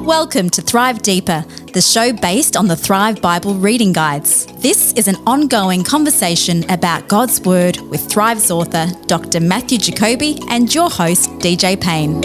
Welcome to Thrive Deeper, the show based on the Thrive Bible reading guides. This is an ongoing conversation about God's Word with Thrive's author, Dr. Matthew Jacoby, and your host, DJ Payne.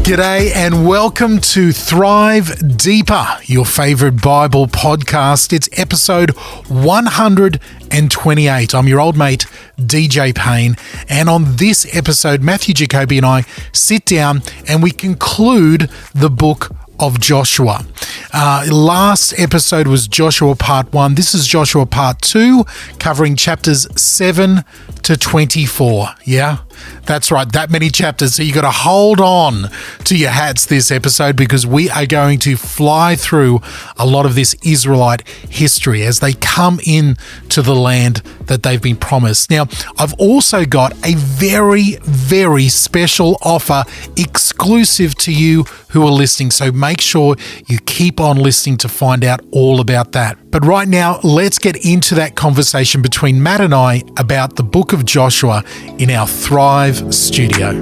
G'day and welcome to Thrive Deeper, your favourite Bible podcast. It's episode 128. I'm your old mate, DJ Payne, and on this episode, Matthew Jacoby and I sit down and we conclude the book of Joshua. Last episode was Joshua Part 1. This is Joshua Part 2, covering chapters 7 to 24. Yeah, that's right, that many chapters. So you got to hold on to your hats this episode because we are going to fly through a lot of this Israelite history as they come in to the land that they've been promised. Now, I've also got a very, very special offer exclusive to you who are listening. So make sure you keep on listening to find out all about that. But right now, let's get into that conversation between Matt and I about the book of Joshua in our Thrive studio.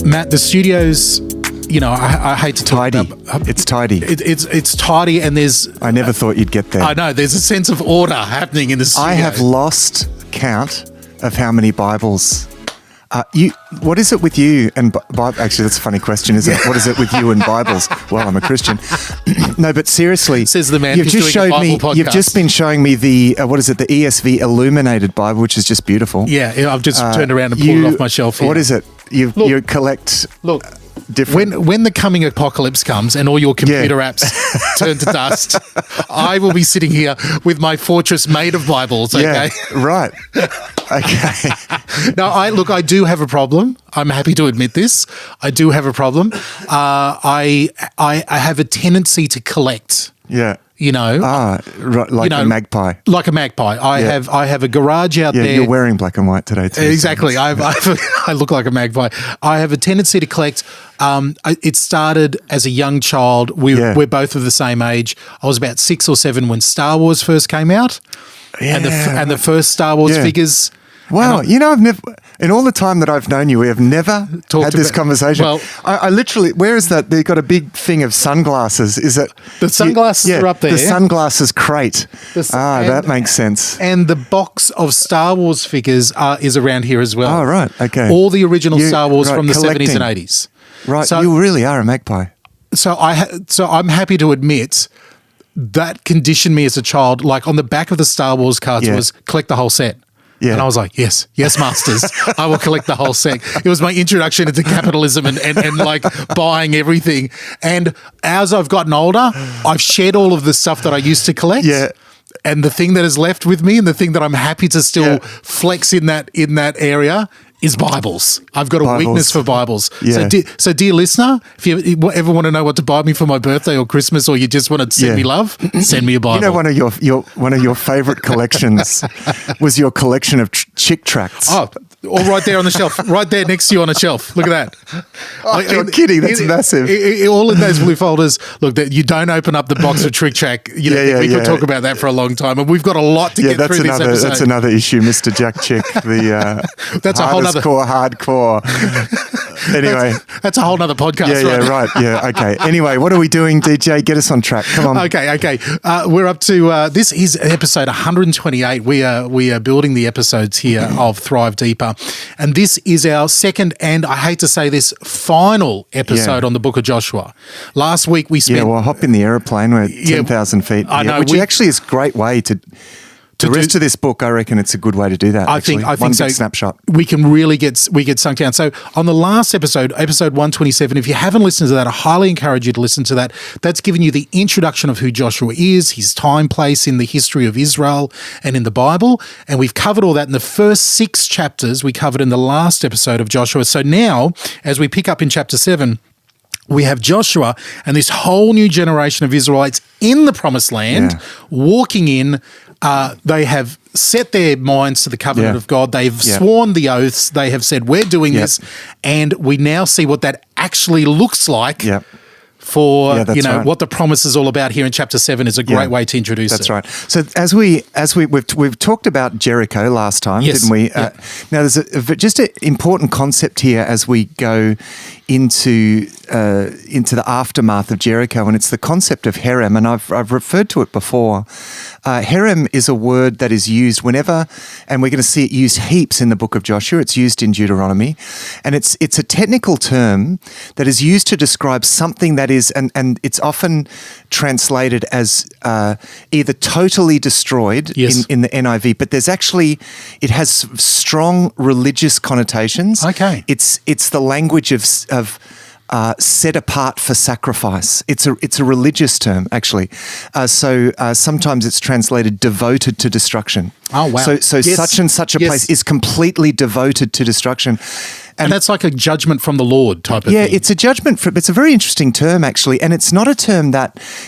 Matt, the studio's, you know, I hate to talk tidy. about... It's tidy. It's tidy and there's... I never thought you'd get there. I know, there's a sense of order happening in the studio. I have lost count of how many Bibles... what is it with you and actually, that's a funny question, isn't it? What is it with you and Bibles? Well, I'm a Christian. No, but seriously, says the man you've who's just doing a showed me. Bible podcast. You've just been showing me the the ESV Illuminated Bible, which is just beautiful. Yeah, I've just turned around and pulled it off my shelf here. What is it? You collect. Look. Different. When the coming apocalypse comes and all your computer apps turn to dust, I will be sitting here with my fortress made of Bibles, okay? Yeah, right. Okay. Now, I do have a problem. I'm happy to admit this. I do have a problem. I have a tendency to collect. Yeah. You know, right, like a magpie. Like a magpie. I have a garage out there. You're wearing black and white today too. Exactly. I look like a magpie. I have a tendency to collect. It started as a young child. We're both of the same age. I was about 6 or 7 when Star Wars first came out, and the first Star Wars figures. Wow, I've never, in all the time that I've known you, we have never had this conversation. Well, I literally, where is that? They've got a big thing of sunglasses. Is it? The sunglasses are up there. The sunglasses crate. That makes sense. And the box of Star Wars figures is around here as well. Oh, right, okay. All the original Star Wars from the 70s and 80s. Right, so you really are a magpie. So I'm happy to admit that conditioned me as a child. Like on the back of the Star Wars cards was collect the whole set. Yeah. And I was like, yes, masters. I will collect the whole set. It was my introduction into capitalism and like buying everything. And as I've gotten older, I've shed all of the stuff that I used to collect. Yeah. And the thing that is left with me and the thing that I'm happy to still flex in that area is Bibles. I've got a weakness for Bibles. Yeah. So dear listener, if you ever want to know what to buy me for my birthday or Christmas, or you just want to send me love, send me a Bible. You know, one of your favorite collections was your collection of Chick tracts. Oh, all right there on the shelf, right there next to you on a shelf. Look at that. You're kidding. That's massive. All in those blue folders. Look, you don't open up the box of Trick Track. We could talk about that for a long time, and we've got a lot to get through this episode. That's another issue, Mr. Jack Chick. That's a whole other hardcore. Anyway, that's a whole nother podcast. Right. Yeah. Okay. Anyway, what are we doing, DJ? Get us on track. Come on. Okay. We're up to this is episode 128. We are building the episodes here of Thrive Deeper, and this is our second and I hate to say this final episode on the Book of Joshua. Last week we spent. Yeah. Well, hop in the aeroplane. We're 10,000 feet. I know, which actually is a great way to. The rest of this book, I reckon it's a good way to do that. I think so. Snapshot. We can really get sunk down. So on the last episode 127, if you haven't listened to that, I highly encourage you to listen to that. That's given you the introduction of who Joshua is, his time, place in the history of Israel and in the Bible. And we've covered all that in the first 6 chapters we covered in the last episode of Joshua. So now, as we pick up in chapter 7, we have Joshua and this whole new generation of Israelites in the promised land, walking in. They have set their minds to the covenant of God. They've sworn the oaths. They have said, we're doing this. And we now see what that actually looks like for Yeah, that's right. what the promise is all about here in chapter 7 is a great way to introduce That's it. right. So as we've talked about Jericho last time, Yes. didn't we? Yeah. Now there's just an important concept here as we go into the aftermath of Jericho, and it's the concept of herem, and I've referred to it before. Herem is a word that is used whenever, and we're going to see it used heaps in the book of Joshua. It's used in Deuteronomy, and it's a technical term that is used to describe something that is, and it's often translated as either totally destroyed Yes. in the NIV, but it has strong religious connotations. Okay. It's the language of set apart for sacrifice. It's a religious term, actually. So sometimes it's translated devoted to destruction. Oh, wow. So Yes. such and such a Yes. place is completely devoted to destruction. And that's like a judgment from the Lord type of thing. Yeah, it's a judgment. It's a very interesting term, actually, and it's not a term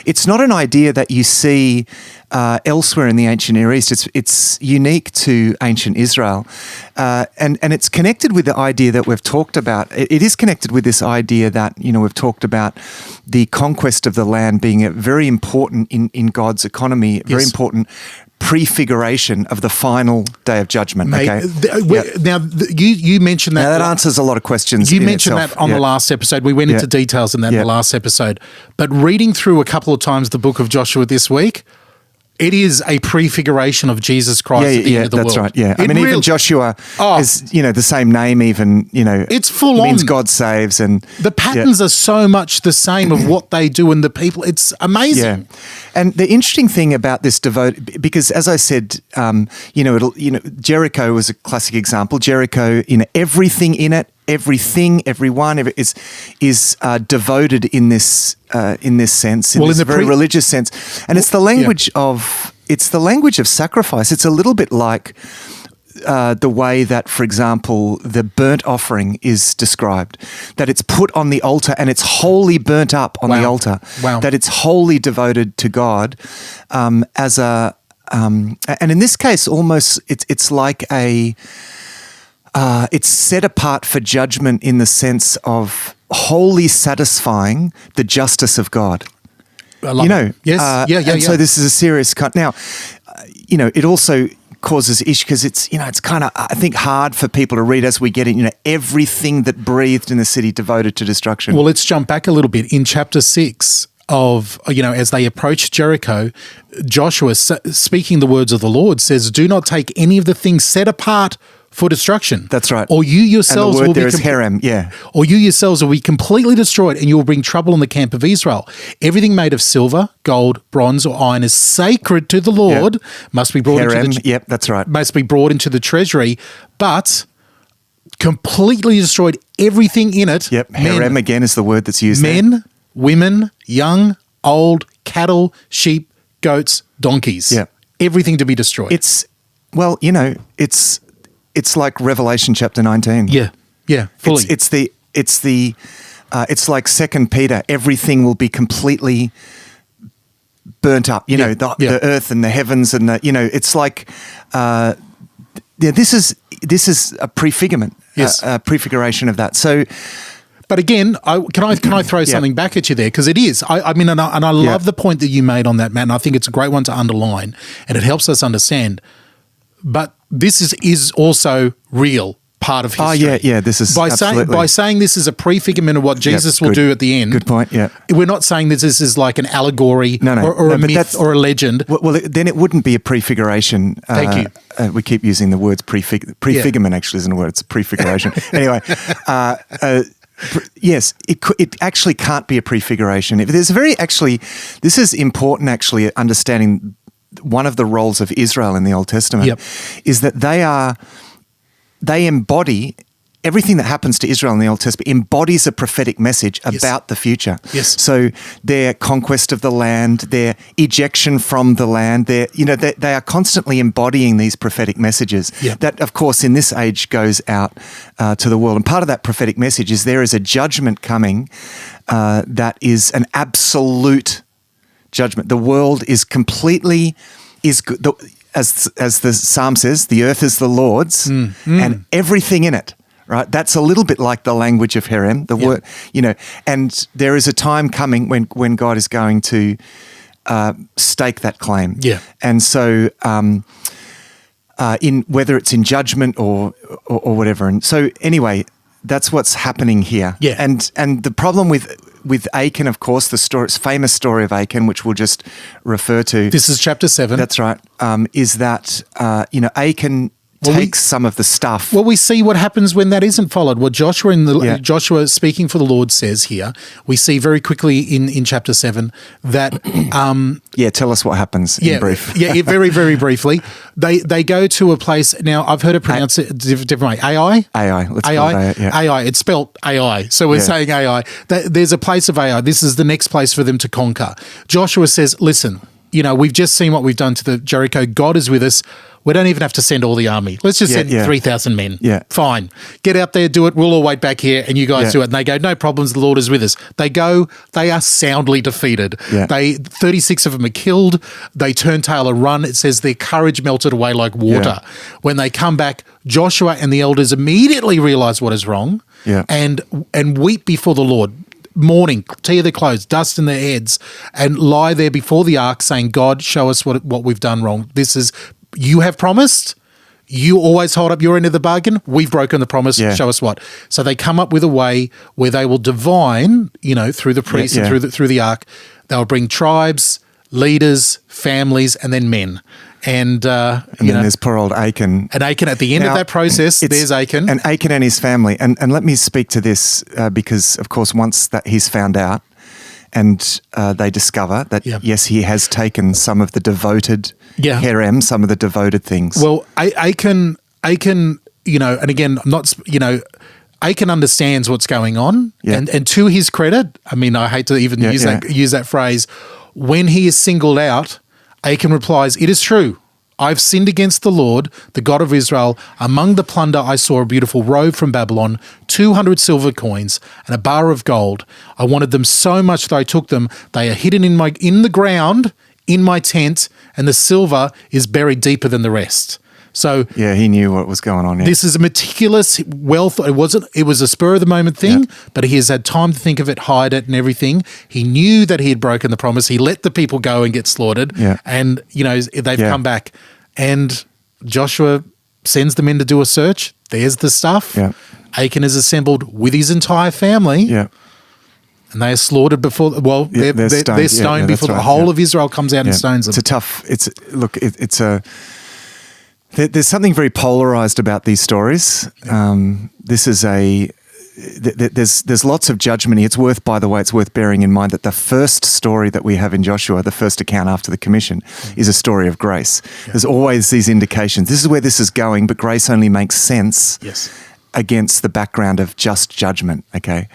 it's not an idea that you see elsewhere in the ancient Near East. It's unique to ancient Israel, and it's connected with the idea that we've talked about. It is connected with this idea that we've talked about the conquest of the land being very important in God's economy, very Yes. important prefiguration of the final day of judgment. Mate, Okay. Now, you mentioned that. Now that answers a lot of questions. You in mentioned itself. that on the last episode. We went into details in that in the last episode. But reading through a couple of times the book of Joshua this week, it is a prefiguration of Jesus Christ at the end of the world. That's right. Yeah, It even Joshua is the same name. Even it's full means on. God saves, and The patterns are so much the same of what they do and the people. It's amazing. Yeah, and the interesting thing about this because as I said, Jericho was a classic example. Jericho, everything in it, everyone is devoted in this sense, in this very religious sense, and it's the language of sacrifice. It's a little bit like the way that, for example, the burnt offering is described, that it's put on the altar and it's wholly burnt up on the altar, that it's wholly devoted to God, and in this case, almost it's like it's set apart for judgment in the sense of wholly satisfying the justice of God. Yes, And so this is a serious cut. Now, it also causes issue because it's kind of, I think, hard for people to read as we get it. Everything that breathed in the city devoted to destruction. Well, let's jump back a little bit. In chapter 6 of, as they approach Jericho, Joshua, speaking the words of the Lord, says, "Do not take any of the things set apart for destruction." That's right. Or you yourselves and the word will there be is herem, yeah. Or you yourselves will be completely destroyed, and you will bring trouble on the camp of Israel. Everything made of silver, gold, bronze, or iron is sacred to the Lord. Must be brought into the that's right. Must be brought into the treasury, but completely destroyed everything in it. Yep. Herem again is the word that's used. Men, women, young, old, cattle, sheep, goats, donkeys. Yeah. Everything to be destroyed. It's like Revelation chapter 19. Yeah, fully. It's like 2 Peter. Everything will be completely burnt up. The earth and the heavens and it's like this is a prefigurement. Yes. A prefiguration of that. So. But again, can I throw something back at you there? Because it is. I mean, and I love the point that you made on that, Matt, and I think it's a great one to underline, and it helps us understand. But this is also real part of history. Oh, yeah, this is absolutely. By saying this is a prefigurement of what Jesus will do at the end. Good point, yeah. We're not saying that this is like an allegory or a myth or a legend. Well, then it wouldn't be a prefiguration. Thank you. We keep using the words prefigurement actually isn't a word, it's a prefiguration. Anyway, yes, it actually can't be a prefiguration. This is important actually, understanding one of the roles of Israel in the Old Testament is that they embody everything that happens to Israel in the Old Testament embodies a prophetic message about the future. Yes. So their conquest of the land, their ejection from the land, they are constantly embodying these prophetic messages that, of course, in this age goes out to the world. And part of that prophetic message is there is a judgment coming that is an absolute judgment. The world is completely as the Psalm says, the earth is the Lord's and everything in it. right? That's a little bit like the language of Herem, the word, and there is a time coming when God is going to stake that claim. Yeah. And so in whether it's in judgment or whatever. And so anyway, that's what's happening here. Yeah. And the problem with Achan, of course, it's famous story of Achan, which we'll just refer to. This is chapter 7. That's right. Is that Achan takes some of the stuff. Well, we see what happens when that isn't followed. What Joshua Joshua speaking for the Lord says here, we see very quickly in chapter 7 that tell us what happens in brief. Very, very briefly. They go to a place. Now, I've heard it pronounced a different way. Ai? AI. Let's call it AI. AI. It's spelt AI. So we're saying AI. There's a place of AI. This is the next place for them to conquer. Joshua says, listen, we've just seen what we've done to the Jericho. God is with us. We don't even have to send all the army. Let's just send 3,000 men. Yeah. Fine. Get out there, do it. We'll all wait back here and you guys do it. And they go, no problems. The Lord is with us. They go, they are soundly defeated. Yeah. 36 of them are killed. They turn tail and run. It says their courage melted away like water. Yeah. When they come back, Joshua and the elders immediately realize what is wrong and weep before the Lord. Mourning, tear their clothes, dust in their heads, and lie there before the ark saying, God, show us what we've done wrong. You have promised, you always hold up your end of the bargain, we've broken the promise, show us what. So they come up with a way where they will divine, through the priests and through the ark, they'll bring tribes, leaders, families, and then men. And then there's poor old Achan. And Achan, at the end of that process, there's Achan. And Achan and his family. And let me speak to this because, of course, once that he's found out and they discover that, yes, he has taken some of the devoted Herem, some of the devoted things. Well, Achan, and again, Achan understands what's going on. Yeah. And to his credit, I mean, I hate to even use that phrase, when he is singled out, Achan replies, it is true. I've sinned against the Lord, the God of Israel. Among the plunder, I saw a beautiful robe from Babylon, 200 silver coins, and a bar of gold. I wanted them so much that I took them. They are hidden in the ground, in my tent, and the silver is buried deeper than the rest. So he knew what was going on. Yeah. This is a meticulous, it was a spur of the moment thing, but he has had time to think of it, hide it and everything. He knew that he had broken the promise. He let the people go and get slaughtered. Yeah. And, they've come back. And Joshua sends the men to do a search. There's the stuff. Yeah. Achan is assembled with his entire family. Yeah. And they are slaughtered before, they're stoned before the whole of Israel comes out and stones them. There's something very polarized about these stories. There's lots of judgment here. It's worth bearing in mind that the first story that we have in Joshua, the first account after the commission, is a story of grace. Yeah. There's always these indications. This is where this is going, but grace only makes sense against the background of just judgment, okay?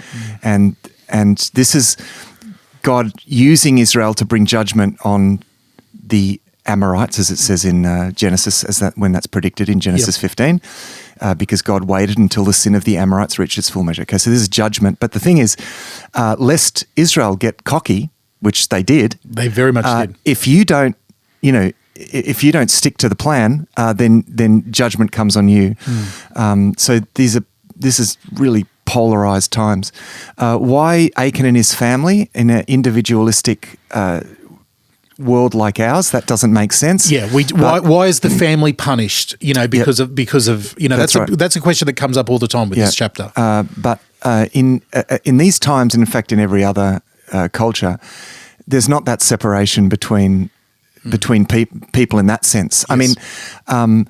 Mm. And this is God using Israel to bring judgment on the Amorites, as it says in Genesis, when that's predicted in Genesis 15, because God waited until the sin of the Amorites reached its full measure. Okay, so this is judgment. But the thing is, lest Israel get cocky, which they did. They very much did. If you don't stick to the plan, then judgment comes on you. So this is really polarized times. Why Achan and his family in an individualistic world like ours, that doesn't make sense. Yeah, why is the family punished? Because of that's a question that comes up all the time with this chapter. But in these times, and in fact in every other culture, there's not that separation between people in that sense. Yes. I mean,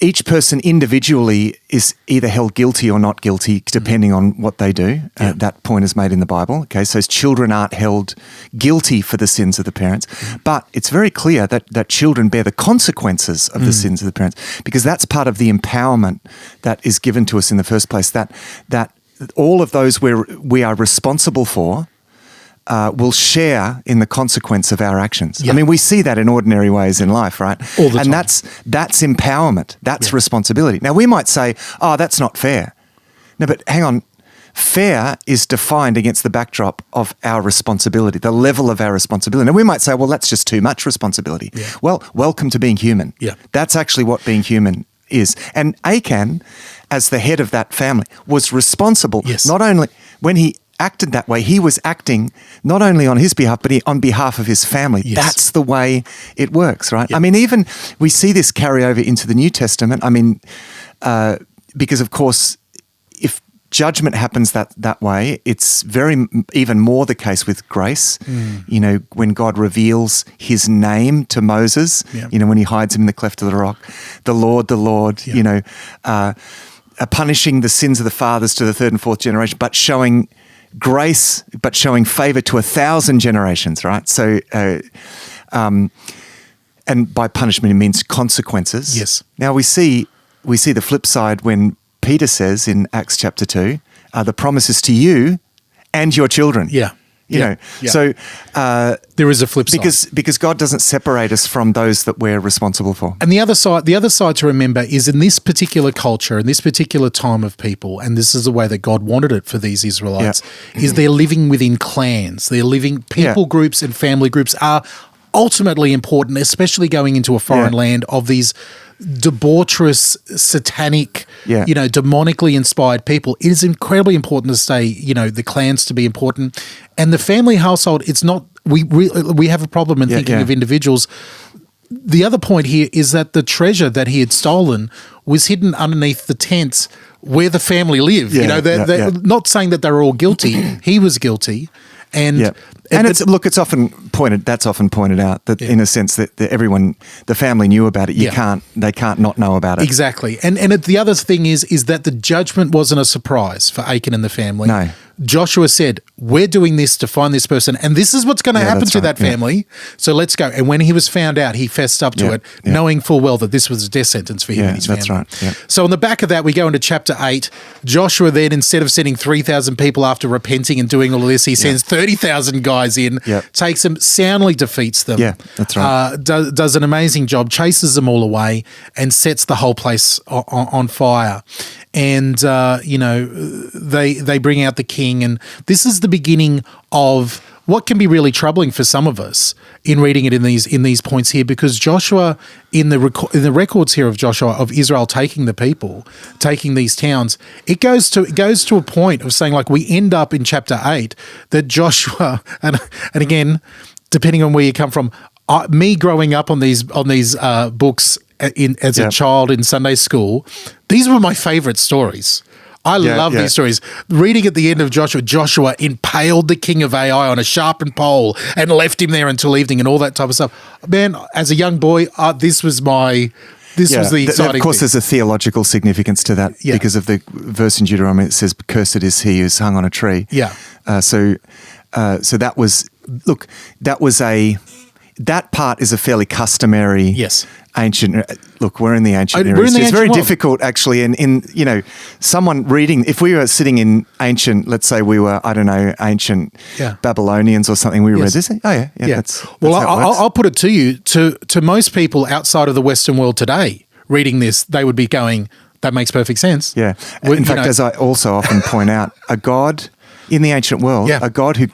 each person individually is either held guilty or not guilty, depending on what they do. That point is made in the Bible. Okay, so children aren't held guilty for the sins of the parents, but it's very clear that children bear the consequences of the sins of the parents, because that's part of the empowerment that is given to us in the first place. That all of those we are responsible for will share in the consequence of our actions. Yeah. I mean, we see that in ordinary ways in life, right? All the time. And that's empowerment. That's responsibility. Now, we might say, oh, that's not fair. No, but hang on. Fair is defined against the backdrop of our responsibility, the level of our responsibility. And we might say, well, that's just too much responsibility. Yeah. Well, welcome to being human. Yeah. That's actually what being human is. And Achan, as the head of that family, was responsible. Yes. Not only when he acted that way, he was acting not only on his behalf, but on behalf of his family. Yes. That's the way it works, right? Yep. I mean, even we see this carry over into the New Testament. I mean, because of course, if judgment happens that way, it's even more the case with grace. You know, when God reveals his name to Moses, Yep. you know, when he hides him in the cleft of the rock, the Lord, Yep. you know, punishing the sins of the fathers to the third and fourth generation, but showing grace, but showing favor to 1,000 generations, right? So, and by punishment, it means consequences. Yes. Now we see the flip side when Peter says in Acts chapter 2, the promises to you and your children. Yeah. You know, Yeah. so There is a flip side. because God doesn't separate us from those that we're responsible for. And the other side to remember is in this particular culture, in this particular time of people, and this is the way that God wanted it for these Israelites, is they're living within clans. They're living, people groups and family groups are ultimately important, especially going into a foreign land of these debaucherous, satanic, you know, demonically inspired people. It is incredibly important to stay, you know, the clans to be important. And the family household, it's not, we have a problem in thinking of individuals. The other point here is that the treasure that he had stolen was hidden underneath the tents where the family lived. You know, they're not saying that they were all guilty. He was guilty. And it's often pointed out that in a sense that everyone, the family knew about it. They can't not know about it. Exactly. And the other thing is that the judgment wasn't a surprise for Achan and the family. No. Joshua said, we're doing this to find this person, and this is what's going to happen to that family. So let's go. And when he was found out, he fessed up to it, knowing full well that this was a death sentence for him and his family. That's right. Yeah. So on the back of that, we go into chapter 8. Joshua then, instead of sending 3,000 people after repenting and doing all of this, he sends 30,000 guys in, takes them, soundly defeats them. Yeah, that's right. Does an amazing job, chases them all away, and sets the whole place on fire. And, you know, they bring out the king. And this is the beginning of what can be really troubling for some of us in reading it in these points here, because Joshua, in the records here of Joshua, of Israel taking the people, taking these towns, it goes to a point of saying, like, we end up in chapter 8 that Joshua, and again, depending on where you come from, me growing up on these books as a child in Sunday school, these were my favorite stories. I love these stories. Reading at the end of Joshua impaled the king of Ai on a sharpened pole and left him there until evening and all that type of stuff. Man, as a young boy, this was the exciting Of course, thing. there's a theological significance to that because of the verse in Deuteronomy that says, "Cursed is he who's hung on a tree." Yeah. So that was that part is a fairly customary ancient. Look, we're in the ancient era. It's very difficult, actually. In you know, someone reading, if we were sitting in ancient, let's say we were, I don't know, ancient Babylonians or something, we read this. Oh yeah. That's well, how it works. I'll put it to you. To most people outside of the Western world today, reading this, they would be going, "That makes perfect sense." Yeah. In fact, as I also often point out, a God in the ancient world, a God who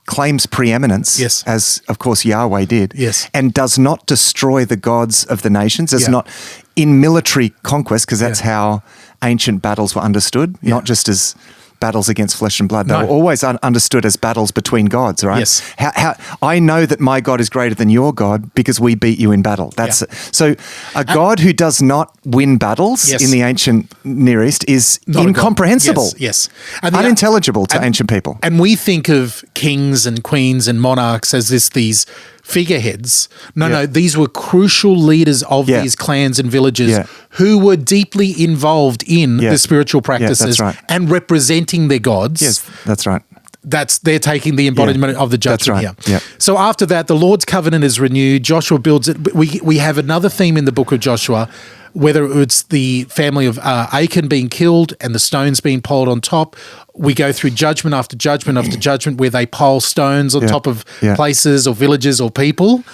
claims preeminence, as of course Yahweh did, and does not destroy the gods of the nations, does not in military conquest, because that's how ancient battles were understood, not just as battles against flesh and blood. They were always understood as battles between gods, right? Yes. How I know that my God is greater than your God because we beat you in battle. That's so a God who does not win battles in the ancient Near East is Not incomprehensible. Yes. And unintelligible to ancient people. And we think of kings and queens and monarchs as these figureheads. No, these were crucial leaders of these clans and villages who were deeply involved in the spiritual practices and representing their gods. Yes, that's right. They're taking the embodiment of the judgment here. Yeah. So after that, the Lord's covenant is renewed. Joshua builds it. We have another theme in the book of Joshua, whether it's the family of Achan being killed and the stones being piled on top. We go through judgment after judgment after judgment where they pile stones on top of places or villages or people.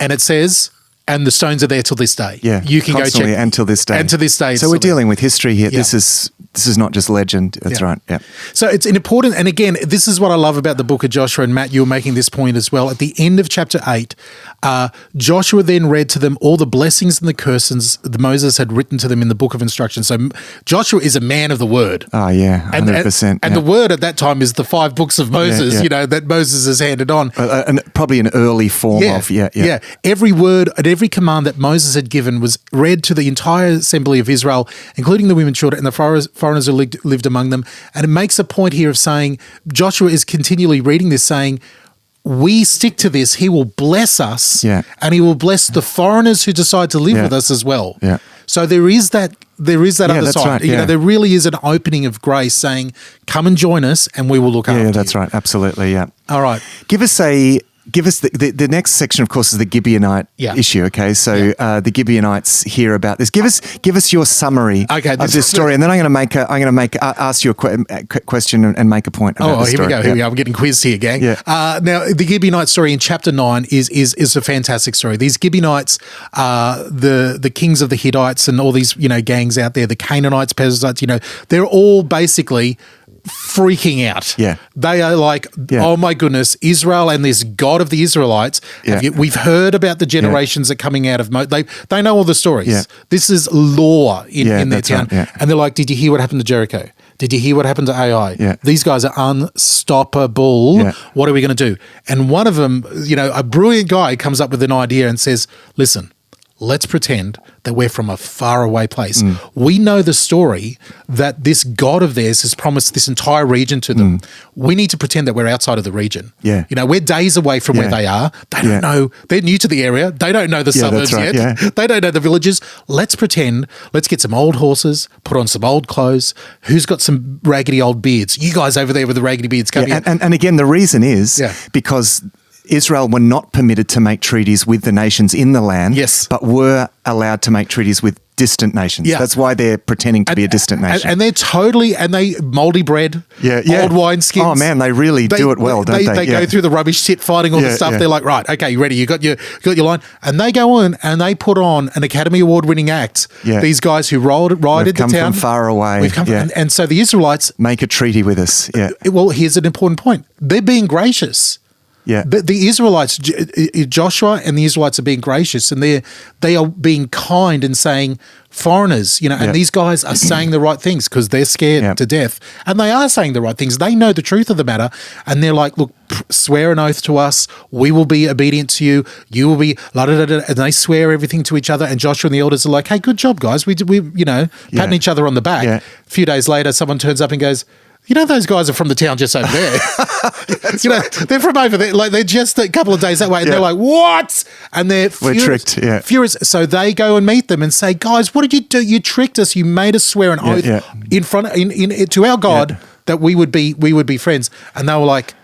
And it says, and the stones are there till this day. Yeah, you can constantly go check. And till this day. And to this day. So we're dealing with history here. This is This is not just legend. That's right. Yeah. So it's an important, and again, this is what I love about the book of Joshua, and Matt, you were making this point as well. At the end of chapter 8, Joshua then read to them all the blessings and the curses that Moses had written to them in the book of instruction. So Joshua is a man of the word. Oh, yeah, 100%. And the word at that time is the 5 books of Moses, that Moses has handed on. And probably an early form of, Every word and every command that Moses had given was read to the entire assembly of Israel, including the women, children, and the foreigners who lived among them. And it makes a point here of saying, Joshua is continually reading this saying, we stick to this, he will bless us, and he will bless the foreigners who decide to live with us as well. Yeah. So there is that other side. Right, there really is an opening of grace saying, come and join us and we will look after you. Yeah, that's right. Absolutely, yeah. All right. Give us the next section, of course, is the Gibeonite issue. Okay, so the Gibeonites hear about this. Give us your summary of this story, and then I'm going to ask you a question and make a point about the story. Here we go. I'm getting quizzed here, gang. Yeah. Now, the Gibeonite story in chapter 9 is a fantastic story. These Gibeonites are the kings of the Hittites and all these gangs out there. The Canaanites, Perizzites, they're all basically freaking out. Yeah. They are like, oh my goodness, Israel and this God of the Israelites. We've heard about the generations that are coming out of they know all the stories. Yeah. This is law in their town. Right, yeah. And they're like, did you hear what happened to Jericho? Did you hear what happened to Ai? Yeah. These guys are unstoppable. Yeah. What are we going to do? And one of them, a brilliant guy comes up with an idea and says, listen, let's pretend that we're from a faraway place. We know the story that this God of theirs has promised this entire region to them. We need to pretend that we're outside of the region. Yeah. We're days away from where they are. They don't know. They're new to the area. They don't know the suburbs yet. Yeah. They don't know the villages. Let's pretend. Let's get some old horses, put on some old clothes. Who's got some raggedy old beards? You guys over there with the raggedy beards, come here. And again, the reason is because Israel were not permitted to make treaties with the nations in the land, but were allowed to make treaties with distant nations. Yeah. That's why they're pretending to be a distant nation. And they're they moldy bread, old wineskins. Oh man, they really do it well, don't they? They go through the rubbish shit, fighting all the stuff. Yeah. They're like, right, okay, you ready? You got your line, and they go on and they put on an Academy Award winning act. Yeah. These guys who ride into town, from far away. We've come from, and so the Israelites make a treaty with us. Yeah. Well, here's an important point: they're being gracious. Yeah. The Israelites, Joshua and the Israelites are being gracious, and they are being kind and saying, foreigners, and these guys are saying the right things because they're scared to death, and they are saying the right things. They know the truth of the matter, and they're like, look, swear an oath to us. We will be obedient to you. You will be la da da da, and they swear everything to each other. And Joshua and the elders are like, hey, good job, guys. We patting each other on the back. Yeah. A few days later, someone turns up and goes, those guys are from the town just over there. They're from over there. Like, they're just a couple of days that way. And they're like, what? And they're furious. We're tricked, furious. So they go and meet them and say, guys, what did you do? You tricked us. You made us swear an oath in front to our God that we would be friends. And they were like,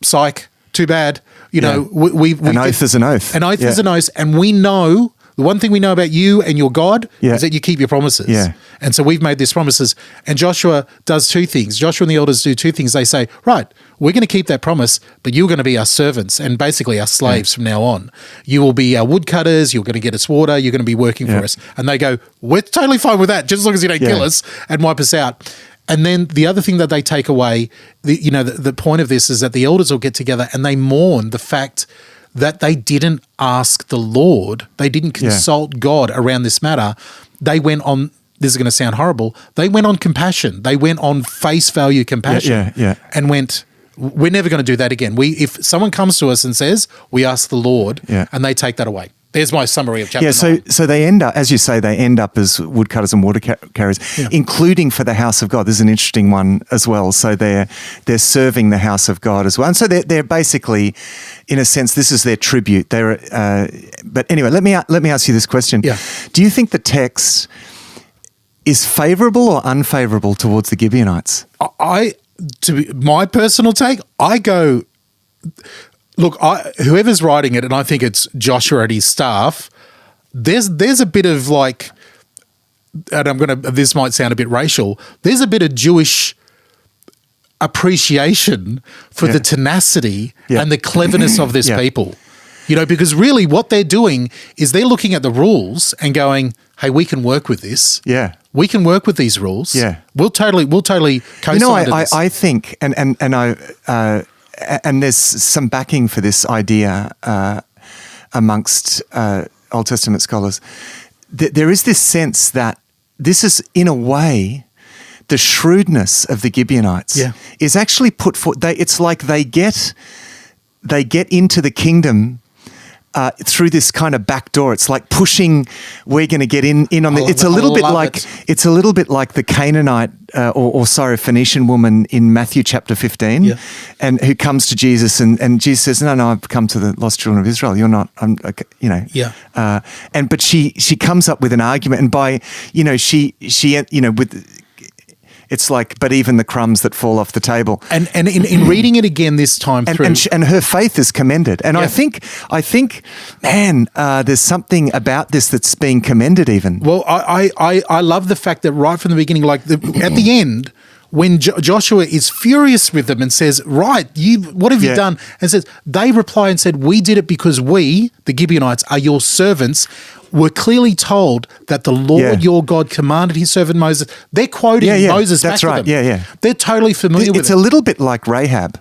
psych, too bad. An oath is an oath. An oath is an oath. And we know, the one thing we know about you and your God is that you keep your promises. Yeah. And so we've made these promises. And Joshua does two things. Joshua and the elders do two things. They say, right, we're going to keep that promise, but you're going to be our servants and basically our slaves from now on. You will be our woodcutters. You're going to get us water. You're going to be working for us. And they go, we're totally fine with that, just as long as you don't kill us and wipe us out. And then the other thing that they take away, the point of this is that the elders will get together and they mourn the fact that they didn't ask the Lord, they didn't consult God around this matter. They went on, this is going to sound horrible, they went on compassion. They went on face value compassion and went, we're never going to do that again. If someone comes to us and says, we ask the Lord, and they take that away. There's my summary of chapter 9. So they end up, as you say, as woodcutters and water carriers, including for the house of God. This is an interesting one as well. So they're serving the house of God as well. And so they're basically, in a sense, this is their tribute. But anyway, let me ask you this question. Yeah. Do you think the text is favourable or unfavourable towards the Gibeonites? My personal take, I go... Look, whoever's writing it, and I think it's Joshua and his staff, there's a bit of like, and this might sound a bit racial, there's a bit of Jewish appreciation for the tenacity and the cleverness of this people. Because really what they're doing is they're looking at the rules and going, hey, we can work with this. Yeah. We can work with these rules. Yeah. We'll totally co-sign to this. I think, and there's some backing for this idea amongst Old Testament scholars. There is this sense that this is, in a way, the shrewdness of the Gibeonites is actually put forth. It's like they get into the kingdom through this kind of back door. It's like pushing. We're going to get in on the. It's a little bit like the Canaanite or Syrophoenician woman in Matthew chapter 15, and who comes to Jesus and Jesus says, "No, I've come to the lost children of Israel. You're not. But she comes up with an argument, and by she with. It's like, but even the crumbs that fall off the table. And in reading it again this time through. And her faith is commended. And I think, man, there's something about this that's being commended even. Well, I love the fact that right from the beginning, at the end, when Joshua is furious with them and says, right, what have you done? And says, they reply and said, we did it because we, the Gibeonites, are your servants. Were clearly told that the Lord your God commanded his servant Moses. They're quoting Moses back to them. Yeah. They're totally familiar with it. It's a little bit like Rahab.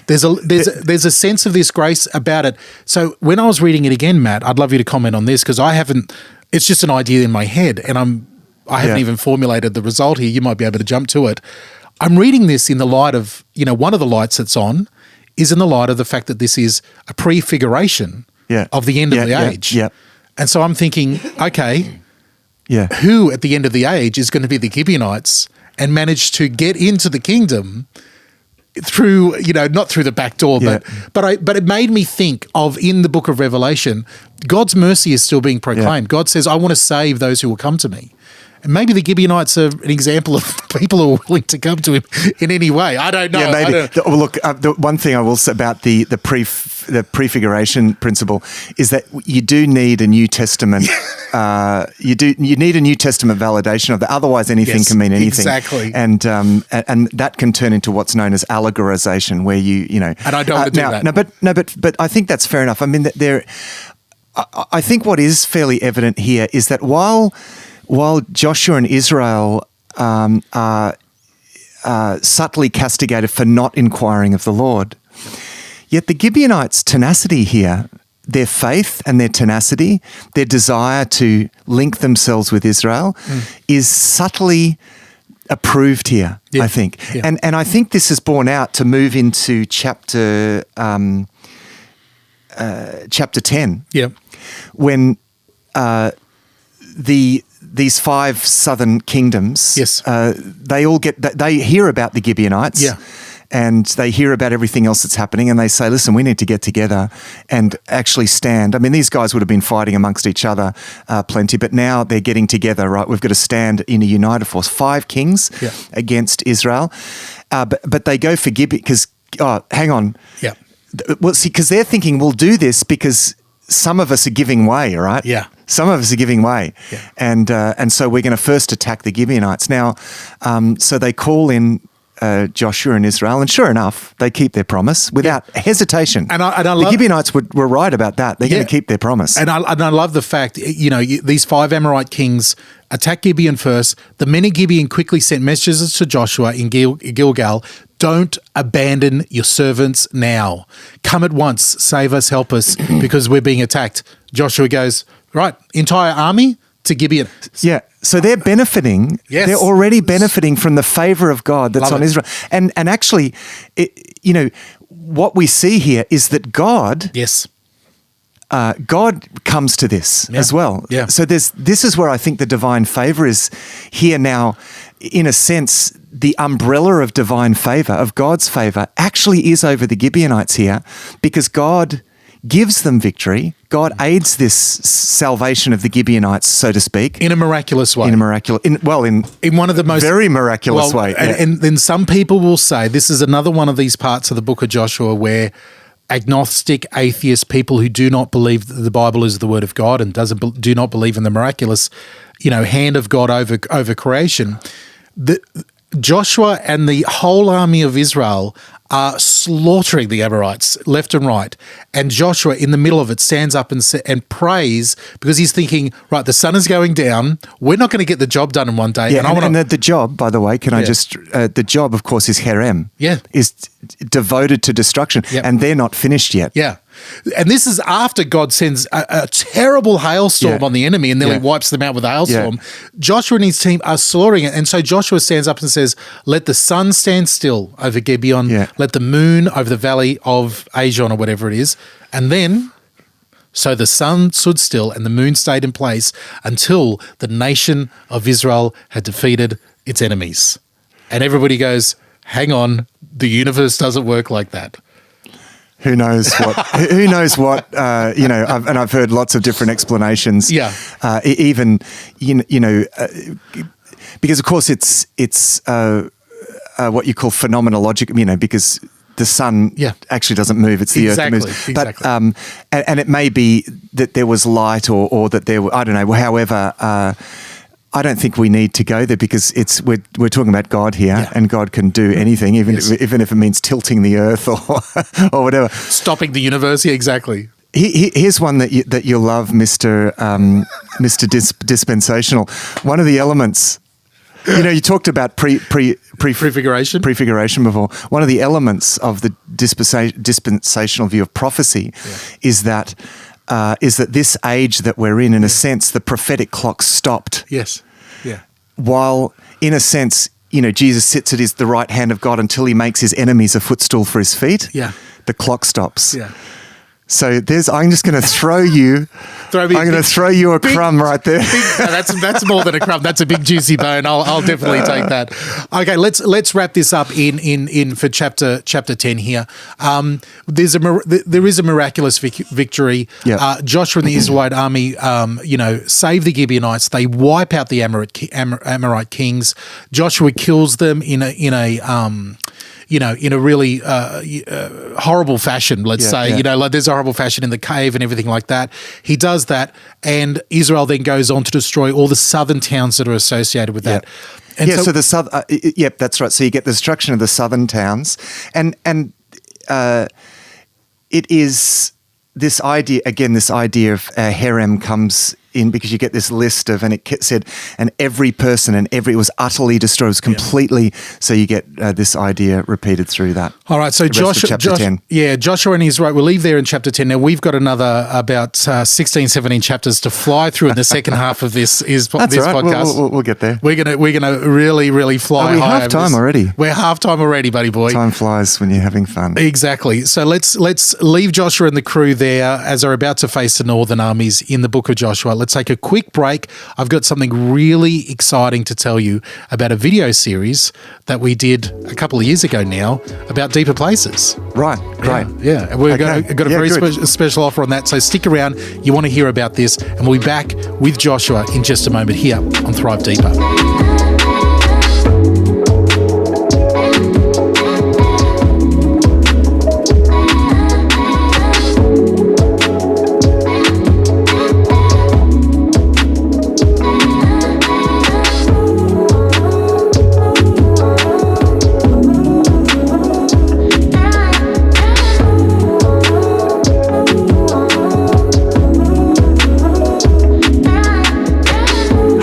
There's a sense of this grace about it. So when I was reading it again, Matt, I'd love you to comment on this because it's just an idea in my head and I haven't even formulated the result here. You might be able to jump to it. I'm reading this in the light of, one of the lights that's on is in the light of the fact that this is a prefiguration of the end of the age. Yeah. And so I'm thinking, okay, who at the end of the age is going to be the Gibeonites and manage to get into the kingdom through, not through the back door, but it made me think of in the book of Revelation, God's mercy is still being proclaimed. God says, I want to save those who will come to me. And maybe the Gibeonites are an example of people who are willing to come to him in any way. I don't know. Yeah, maybe. Look, the one thing I will say about the prefiguration principle is that you do need a New Testament. You need a New Testament validation of that. Otherwise, anything can mean anything. Exactly. And that can turn into what's known as allegorization, where And I don't want to do that. But I think that's fair enough. I mean, I think what is fairly evident here is that while Joshua and Israel are subtly castigated for not inquiring of the Lord, yet the Gibeonites' tenacity here, their faith and their tenacity, their desire to link themselves with Israel is subtly approved here, I think. Yeah. And I think this is borne out to move into chapter 10. Yeah. When these five southern kingdoms, they hear about the Gibeonites, and they hear about everything else that's happening, and they say, listen, we need to get together and actually stand. I mean, these guys would have been fighting amongst each other plenty, but now they're getting together, right? We've got to stand in a united force. 5 kings against Israel, but they go for Gibeon because, hang on. Yeah. Well, see, because they're thinking we'll do this because some of us are giving way, right? Yeah. Some of us are giving way. Yeah. And so we're going to first attack the Gibeonites. Now, so they call in Joshua and Israel, and sure enough, they keep their promise without hesitation. And I the Gibeonites were right about that. They're going to keep their promise. And I love the fact, these 5 Amorite kings attack Gibeon first. The men of Gibeon quickly sent messages to Joshua in Gilgal. Don't abandon your servants now. Come at once, save us, help us, because we're being attacked. Joshua goes, right, entire army to Gibeon. Yeah, so they're benefiting. Yes. They're already benefiting from the favor of God that's on Israel. And actually, what we see here is that God... Yes. God comes to this as well. Yeah. So this is where I think the divine favor is here now. In a sense, the umbrella of divine favor, of God's favor, actually is over the Gibeonites here because God gives them victory. God aids this salvation of the Gibeonites, so to speak. In a miraculous way. In one of the most... Very miraculous way. And then some people will say, this is another one of these parts of the book of Joshua where agnostic, atheist people who do not believe that the Bible is the word of God and do not believe in the miraculous, hand of God over creation, Joshua and the whole army of Israel are slaughtering the Amorites left and right. And Joshua, in the middle of it, stands up and prays because he's thinking, right, the sun is going down. We're not going to get the job done in one day. Yeah, and the job, by the way, the job, of course, is Herem. Yeah. Is devoted to destruction. Yep. And they're not finished yet. Yeah. And this is after God sends a terrible hailstorm on the enemy and nearly wipes them out with a hailstorm. Yeah. Joshua and his team are slaughtering it. And so Joshua stands up and says, let the sun stand still over Gibeon. Yeah. Let the moon over the valley of Ajon or whatever it is. And then, so the sun stood still and the moon stayed in place until the nation of Israel had defeated its enemies. And everybody goes, hang on, the universe doesn't work like that. Who knows what? Who knows what? I've heard lots of different explanations. Yeah. Even because of course it's what you call phenomenological. Because the sun actually doesn't move; it's the earth that moves. Exactly. But and it may be that there was light, or that there were, I don't know. However. I don't think we need to go there because we're talking about God here, and God can do anything, even if it means tilting the earth or whatever, stopping the universe. Yeah, exactly. Here's one that you'll love, Mr. Dispensational. One of the elements, you talked about prefiguration before. One of the elements of the dispensational view of prophecy is that this age that we're in a sense, the prophetic clock stopped. Yes. Yeah. While, in a sense, Jesus sits at the right hand of God until he makes his enemies a footstool for his feet. Yeah. The clock stops. Yeah. So I'm just going to throw you. I'm going to throw you a crumb right there. That's more than a crumb. That's a big juicy bone. I'll definitely take that. Okay, let's wrap this up in for chapter 10 here. There is a miraculous victory. Yeah. Joshua and the Israelite army, save the Gibeonites. They wipe out the Amorite kings. Joshua kills them in a really horrible fashion, let's say. Like there's a horrible fashion in the cave and everything like that. He does that, and Israel then goes on to destroy all the southern towns that are associated with that. And so the south. That's right. So you get the destruction of the southern towns, and it is this idea again. This idea of Herem comes in because you get this list of, and it said, and every person and it was utterly destroyed, it was completely. So you get this idea repeated through that. All right, so Joshua, 10. Yeah, Joshua and Israel. We'll leave there in chapter 10. Now we've got another about 16, 17 chapters to fly through in the second half of this podcast. We'll get there. We're gonna really, really fly high. We're half time already. We're half time already, buddy boy. Time flies when you're having fun. Exactly. So let's leave Joshua and the crew there as they're about to face the northern armies in the book of Joshua. Let's take a quick break. I've got something really exciting to tell you about a video series that we did a couple of years ago now about deeper places. Right, great. Yeah. We've got a very special offer on that, so stick around. You want to hear about this, and we'll be back with Joshua in just a moment here on Thrive Deeper.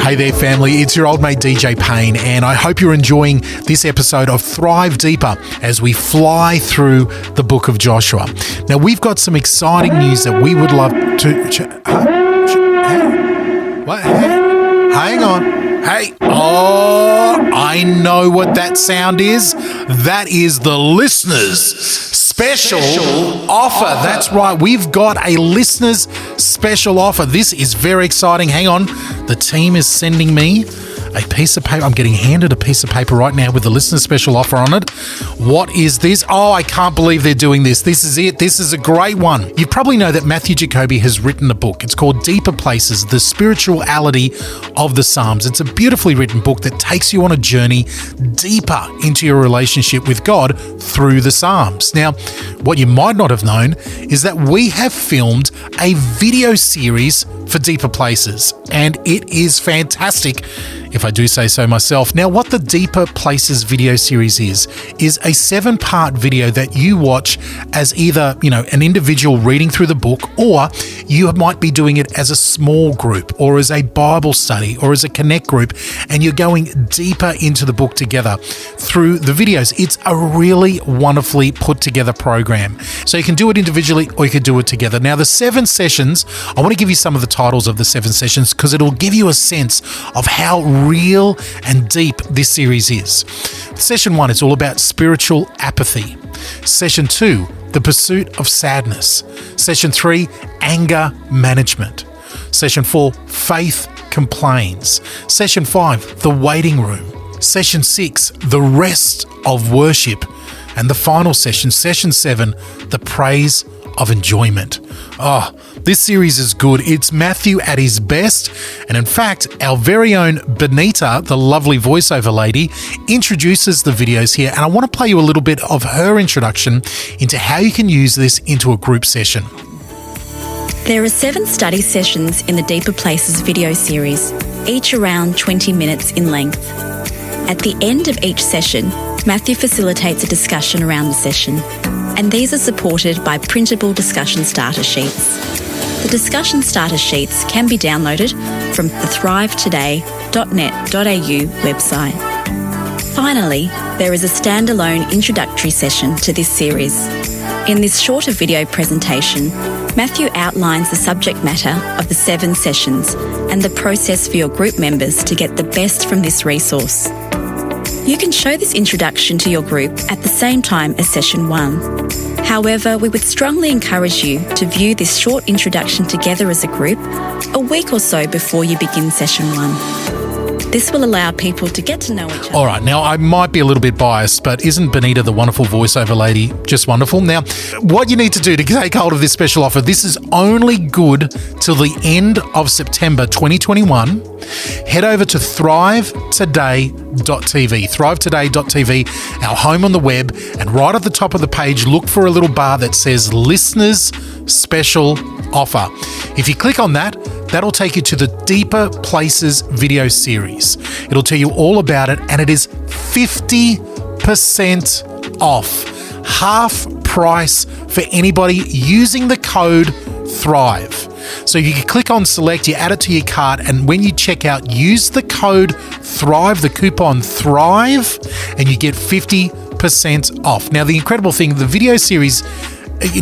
Hey there, family. It's your old mate DJ Payne, and I hope you're enjoying this episode of Thrive Deeper as we fly through the book of Joshua. Now, we've got some exciting news that we would love to... What? Hang on. Hey. Oh, I know what that sound is. That is the listeners' special offer. That's right. We've got a listeners' special offer. This is very exciting. Hang on. The team is sending me a piece of paper. I'm getting handed a piece of paper right now with the listener special offer on it. What is this? Oh, I can't believe they're doing this. This is it. This is a great one. You probably know that Matthew Jacoby has written a book. It's called Deeper Places, The Spirituality of the Psalms. It's a beautifully written book that takes you on a journey deeper into your relationship with God through the Psalms. Now, what you might not have known is that we have filmed a video series for Deeper Places, and it is fantastic, if I do say so myself. Now, what the Deeper Places video series is a 7-part video that you watch as either, an individual reading through the book, or you might be doing it as a small group or as a Bible study or as a connect group, and you're going deeper into the book together through the videos. It's a really wonderfully put together program. So you can do it individually or you can do it together. Now, the 7 sessions, I want to give you some of the titles of the 7 sessions because it'll give you a sense of how real and deep this series is. Session 1 is all about spiritual apathy. Session 2, the pursuit of sadness. Session 3, anger management. Session 4, faith complains. Session 5, the waiting room. Session 6, the rest of worship. And the final session, Session 7, the praise of enjoyment. Oh, this series is good. It's Matthew at his best. And in fact, our very own Benita, the lovely voiceover lady, introduces the videos here. And I want to play you a little bit of her introduction into how you can use this into a group session. There are 7 study sessions in the Deeper Places video series, each around 20 minutes in length. At the end of each session, Matthew facilitates a discussion around the session, and these are supported by printable discussion starter sheets. The discussion starter sheets can be downloaded from the thrivetoday.net.au website. Finally, there is a standalone introductory session to this series. In this shorter video presentation, Matthew outlines the subject matter of the 7 sessions and the process for your group members to get the best from this resource. You can show this introduction to your group at the same time as Session 1. However, we would strongly encourage you to view this short introduction together as a group a week or so before you begin Session 1. This will allow people to get to know each other. All right, now I might be a little bit biased, but isn't Benita, the wonderful voiceover lady, just wonderful? Now, what you need to do to take hold of this special offer, this is only good till the end of September 2021. Head over to thrivetoday.tv, thrivetoday.tv, our home on the web, and right at the top of the page, look for a little bar that says Listeners Special Offer. If you click on that, that'll take you to the Deeper Places video series. It'll tell you all about it, and it is 50% off. Half price for anybody using the code THRIVE. So you can click on select, you add it to your cart, and when you check out, use the code THRIVE, the coupon THRIVE, and you get 50% off. Now, the incredible thing, the video series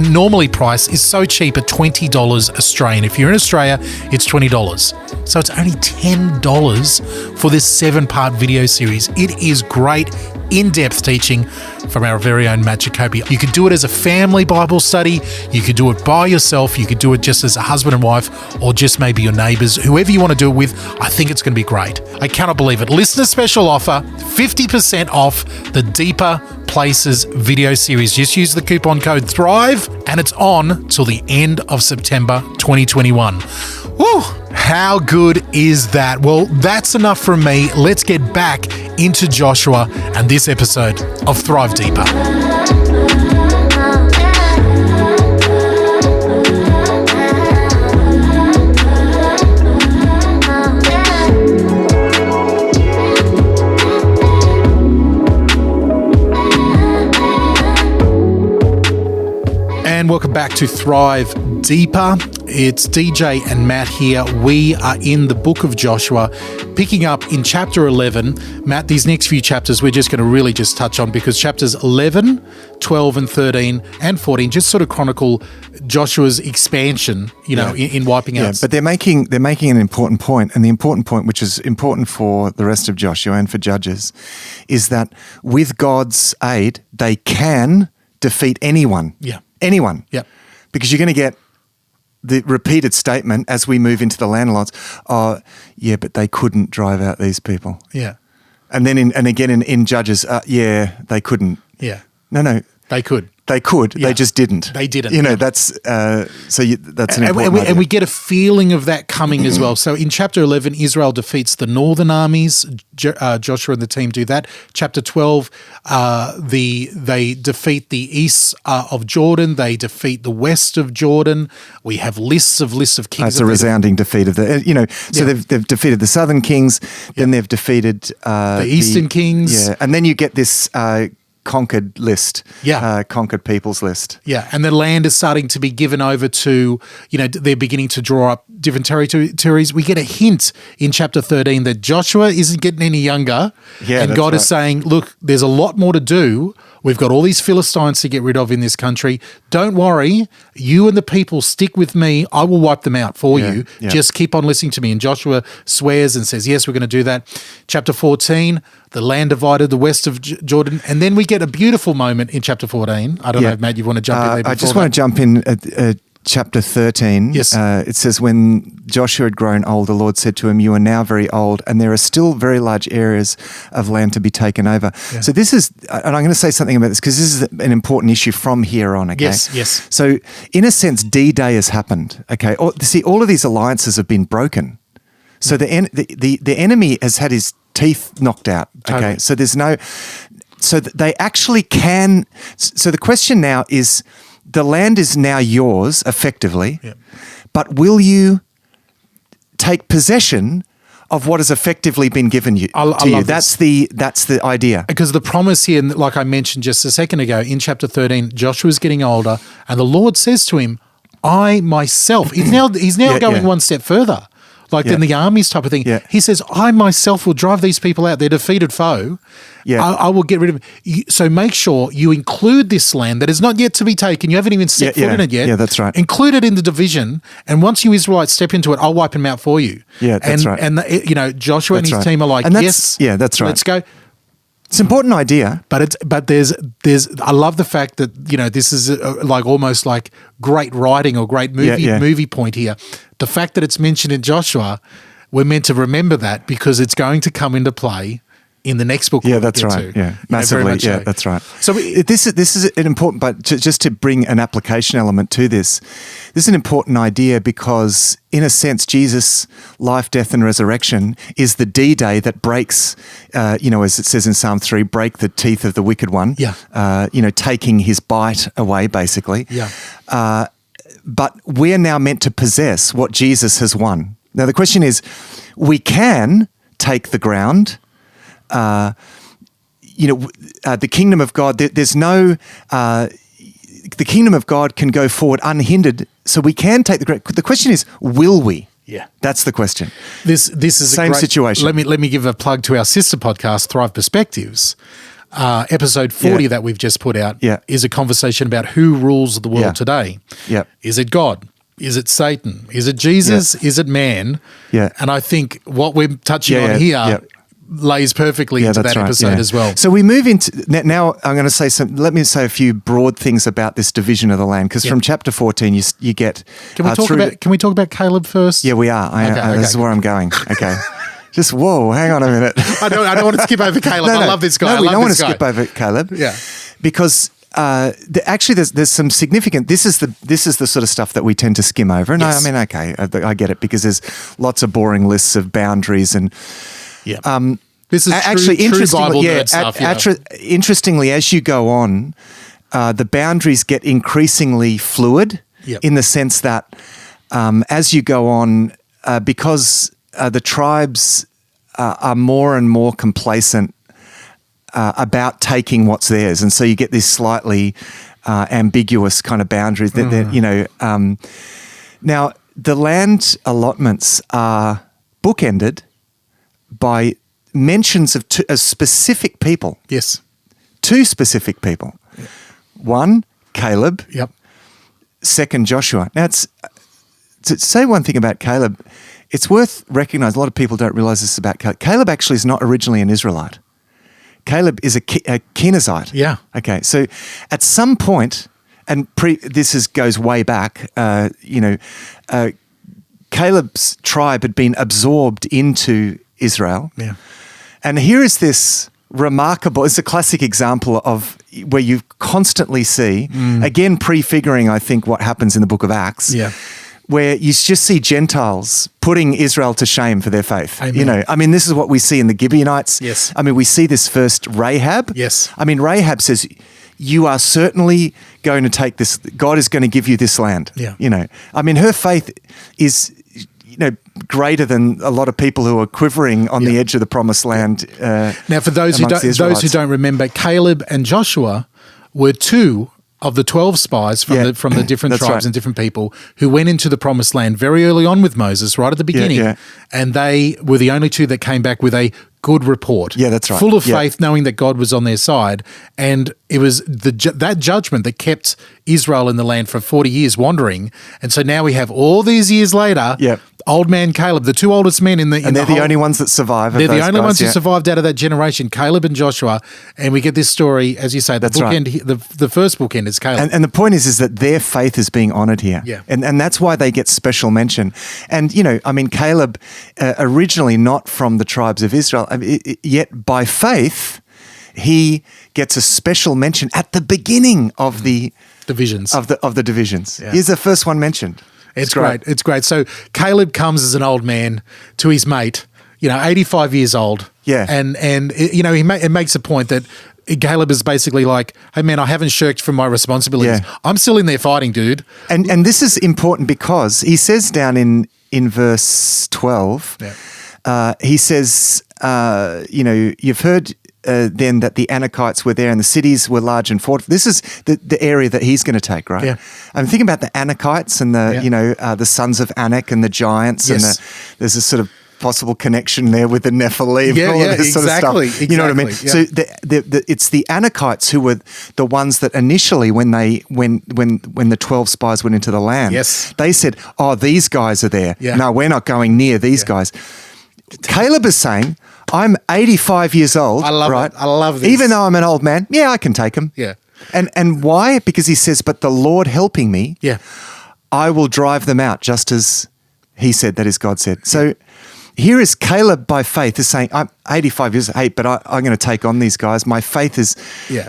normally price is so cheap at $20 Australian. If you're in Australia, it's $20. So it's only $10 for this 7-part video series. It is great in-depth teaching from our very own Matt Jacoby. You could do it as a family Bible study. You could do it by yourself. You could do it just as a husband and wife, or just maybe your neighbours, whoever you want to do it with. I think it's going to be great. I cannot believe it. Listener special offer, 50% off the Deeper Places video series. Just use the coupon code THRIVE, and it's on till the end of September 2021. Woo! How good is that? Well, that's enough from me. Let's get back into Joshua and this episode of Thrive Deeper. And welcome back to Thrive Deeper. It's DJ and Matt here. We are in the book of Joshua, picking up in chapter 11. Matt, these next few chapters we're just going to really just touch on, because chapters 11, 12 and 13 and 14 just sort of chronicle Joshua's expansion, in wiping out. Yeah, but they're making an important point, and the important point, which is important for the rest of Joshua and for Judges, is that with God's aid, they can defeat anyone. Yeah. Anyone. Yeah. Because you're going to get the repeated statement as we move into the landlords, but they couldn't drive out these people. Yeah. And then again in Judges, they couldn't. Yeah. No. They could. They could. Yeah. They just didn't. They didn't. You know, that's that's an important idea. And we get a feeling of that coming as well. So in chapter 11, Israel defeats the northern armies. Joshua and the team do that. Chapter 12, they defeat the east of Jordan. They defeat the west of Jordan. We have lists of kings. That's a resounding defeat of the, so they've defeated the southern kings, then they've defeated the eastern kings. Yeah, and then you get this conquered list, conquered peoples list. Yeah, and the land is starting to be given over to, they're beginning to draw up different territories. We get a hint in chapter 13 that Joshua isn't getting any younger, and God is saying, look, there's a lot more to do. We've got all these Philistines to get rid of in this country. Don't worry. You and the people stick with me. I will wipe them out for you. Yeah. Just keep on listening to me. And Joshua swears and says, yes, we're going to do that. Chapter 14, the land divided, the west of Jordan. And then we get a beautiful moment in chapter 14. I don't know if, Matt, you want to jump in there? I just want to jump in at chapter 13. Yes. It says, when Joshua had grown old, the Lord said to him, you are now very old, and there are still very large areas of land to be taken over. Yeah. So this is, and I'm going to say something about this because this is an important issue from here on, okay? Yes. So in a sense, D-Day has happened, okay? All of these alliances have been broken. So the enemy has had his teeth knocked out, okay? Totally. So there's no, so they actually can, so the question now is, the land is now yours, effectively, but will you take possession of what has effectively been given to you? That's the idea. Because the promise here, like I mentioned just a second ago, in chapter 13, Joshua's getting older, and the Lord says to him, I myself, he's now going one step further. Than the armies type of thing. Yeah. He says, I myself will drive these people out. They're defeated foe. Yeah. I will get rid of them. So make sure you include this land that is not yet to be taken. You haven't even set foot in it yet. Yeah, that's right. Include it in the division. And once you Israelites step into it, I'll wipe them out for you. Yeah, that's right. And Joshua and his team are like, yes. Yeah, that's right. Let's go. It's an important idea, but there's I love the fact that this is almost like great writing or great movie point here. The fact that it's mentioned in Joshua, we're meant to remember that because it's going to come into play in the next book. Yeah, that's right. Yeah, massively. Yeah, that's right. So this is an important, but just to bring an application element to this is an important idea because, in a sense, Jesus' life, death, and resurrection is the D-Day that breaks, as it says in Psalm 3, break the teeth of the wicked one. Yeah. Taking his bite away, basically. Yeah. But we're now meant to possess what Jesus has won. Now, the question is, we can take the ground. The kingdom of God, there's no, the kingdom of God can go forward unhindered. So we can take the ground. The question is, will we? Yeah. That's the question. This is same situation. Let me give a plug to our sister podcast, Thrive Perspectives. Episode 40 that we've just put out is a conversation about who rules the world today. Yeah. Is it God? Is it Satan? Is it Jesus? Yeah. Is it man? Yeah. And I think what we're touching on here lays perfectly into that episode as well. So we move into, now I'm going to let me say a few broad things about this division of the land, because from chapter 14 you get... Can we talk about Caleb first? Yeah, we are. This is where I'm going. Okay. Just, whoa, hang on a minute. I don't want to skip over Caleb. I love this guy. No, we don't want to skip over Caleb. Yeah. Because actually there's some significant, this is the sort of stuff that we tend to skim over. And I mean, okay, I get it, because there's lots of boring lists of boundaries and... Yeah. This is true Bible nerd stuff. Interestingly, as you go on, the boundaries get increasingly fluid in the sense that as you go on, because the tribes are more and more complacent about taking what's theirs, and so you get these slightly ambiguous kind of boundaries. Now the land allotments are bookended by mentions of specific people. Yes. 2 specific people. Yep. 1, Caleb. Yep. 2, Joshua. Now, to say one thing about Caleb, it's worth recognizing, a lot of people don't realize this about Caleb. Caleb actually is not originally an Israelite. Caleb is a Kenizzite. Yeah. Okay, so at some point, and goes way back, Caleb's tribe had been absorbed into Israel. Yeah. And here is this remarkable. It's a classic example of where you constantly see, again, prefiguring, I think, what happens in the book of Acts. Yeah. Where you just see Gentiles putting Israel to shame for their faith. Amen. You know, I mean, this is what we see in the Gibeonites. Yes. I mean, we see this first Rahab. Yes. I mean, Rahab says, you are certainly going to take this, God is going to give you this land. Yeah. You know, I mean, her faith is, you know, greater than a lot of people who are quivering on the edge of the promised land. Now, for those who don't remember, Caleb and Joshua were two of the 12 spies from the different That's tribes right. and different people who went into the promised land very early on with Moses, right at the beginning, and they were the only two that came back with a good report. Yeah, that's right. Full of Yeah. faith, knowing that God was on their side, and it was that judgment that kept Israel in the land for 40 years wandering, and so now we have all these years later. Yeah. Old man Caleb, the two oldest men in the And they're the only ones that survive. They're the only ones who survived out of that generation, Caleb and Joshua, and we get this story, as you say, the That's right. bookend. The first bookend is Caleb. And the point is that their faith is being honoured here. Yeah. And that's why they get special mention. And, you know, I mean, Caleb, originally not from the tribes of Israel, yet by faith, he gets a special mention at the beginning of the divisions. Of the divisions. Yeah. He's the first one mentioned. It's great. It's great. So Caleb comes as an old man to his mate, 85 years old. Yeah. And it makes a point that Caleb is basically like, hey, man, I haven't shirked from my responsibilities. Yeah. I'm still in there fighting, dude. And this is important because he says down in verse 12, he says, you've heard then that the Anakites were there and the cities were large and fortified. This is the area that he's going to take, right? Yeah. I'm thinking about the Anakites and the sons of Anak and the giants. Yes. And there's a sort of possible connection there with the Nephilim and all of this sort of stuff. You know what I mean? Yeah. So it's the Anakites who were the ones that initially when the 12 spies went into the land, Yes. they said, oh, these guys are there. Yeah. No, we're not going near these guys. Caleb is saying, I'm 85 years old. I love right? it. I love this. Even though I'm an old man, I can take him. Yeah. And why? Because he says, but the Lord helping me, Yeah. I will drive them out, just as he said, that is God said. So here is Caleb by faith is saying, I'm 85 years old, but I'm going to take on these guys. My faith is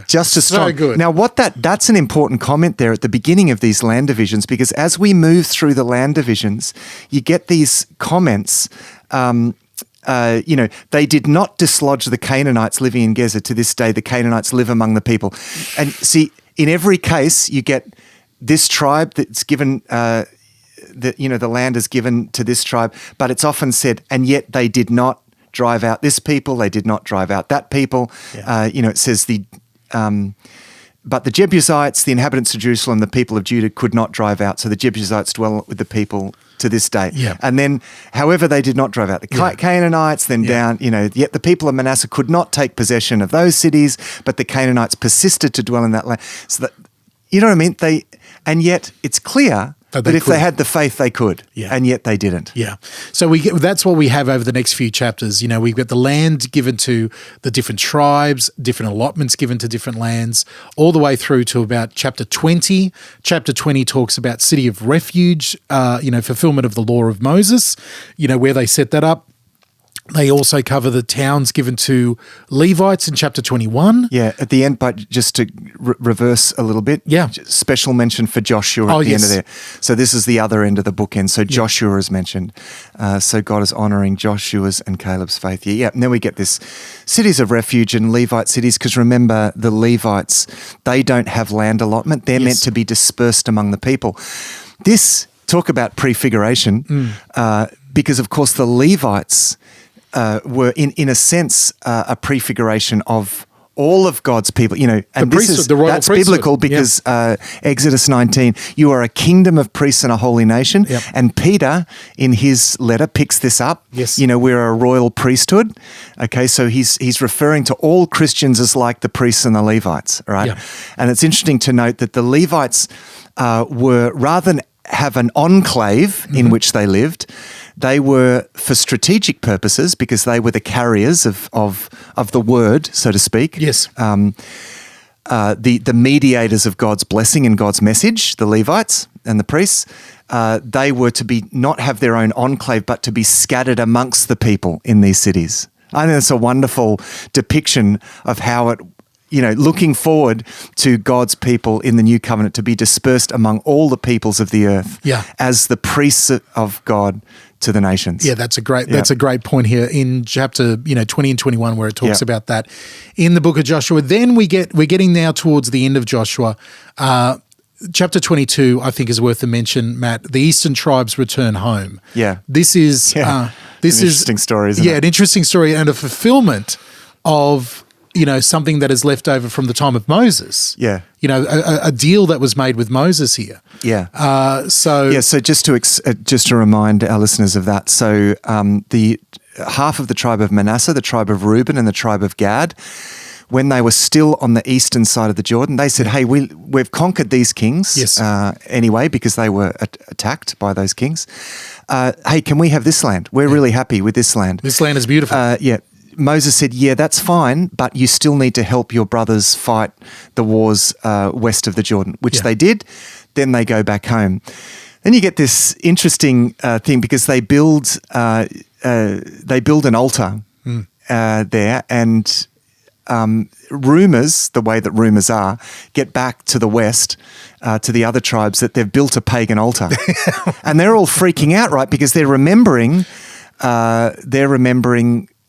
just as strong. So good. Now, that's an important comment there at the beginning of these land divisions, because as we move through the land divisions, you get these comments. They did not dislodge the Canaanites living in Gezer. To this day, the Canaanites live among the people. And see, in every case, you get this tribe that's given, the land is given to this tribe, but it's often said, and yet they did not drive out this people, they did not drive out that people. Yeah. It says but the Jebusites, the inhabitants of Jerusalem, the people of Judah could not drive out. So the Jebusites dwell with the people to this day. Yeah. And then, however, they did not drive out the Canaanites, then down, yet the people of Manasseh could not take possession of those cities, but the Canaanites persisted to dwell in that land. So that, you know what I mean? And yet it's clear that if they had the faith, they could, and yet they didn't. Yeah. So that's what we have over the next few chapters. We've got the land given to the different tribes, different allotments given to different lands, all the way through to about chapter 20. Chapter 20 talks about city of refuge, fulfillment of the law of Moses, where they set that up. They also cover the towns given to Levites in chapter 21. Yeah, at the end, but just to reverse a little bit, special mention for Joshua at the end of there. So this is the other end of the bookend. So Joshua is mentioned. So God is honouring Joshua's and Caleb's faith. Yeah, and then we get this cities of refuge and Levite cities, because remember, the Levites, they don't have land allotment. They're meant to be dispersed among the people. Talk about prefiguration, because of course the Levites were in a sense a prefiguration of all of God's people, and that's biblical because Exodus 19, you are a kingdom of priests and a holy nation. Yep. And Peter, in his letter, picks this up. Yes. We're a royal priesthood. Okay, so he's referring to all Christians as like the priests and the Levites, right? Yeah. And it's interesting to note that the Levites were, rather than have an enclave in which they lived, they were for strategic purposes, because they were the carriers of the word, so to speak. Yes. The mediators of God's blessing and God's message, the Levites and the priests, they were to be not have their own enclave, but to be scattered amongst the people in these cities. I think it's a wonderful depiction of how it, looking forward to God's people in the new covenant to be dispersed among all the peoples of the earth as the priests of God to the nations. Yeah, that's a great point here in chapter 20 and 21 where it talks about that in the book of Joshua. Then we're getting now towards the end of Joshua. Chapter 22, I think, is worth a mention, Matt. The eastern tribes return home. Yeah. This is an interesting story, isn't it? Yeah, an interesting story and a fulfillment of something that is left over from the time of Moses. Yeah. A deal that was made with Moses here. Yeah. So just to remind our listeners of that. So the half of the tribe of Manasseh, the tribe of Reuben, and the tribe of Gad, when they were still on the eastern side of the Jordan, they said, "Hey, we've conquered these kings anyway because they were attacked by those kings. Hey, can we have this land? We're really happy with this land. This land is beautiful." Moses said, "Yeah, that's fine, but you still need to help your brothers fight the wars west of the Jordan," which they did. Then they go back home. Then you get this interesting thing because they build an altar there, and rumors, the way that rumors are, get back to the west, to the other tribes that they've built a pagan altar, and they're all freaking out, right? Because they're remembering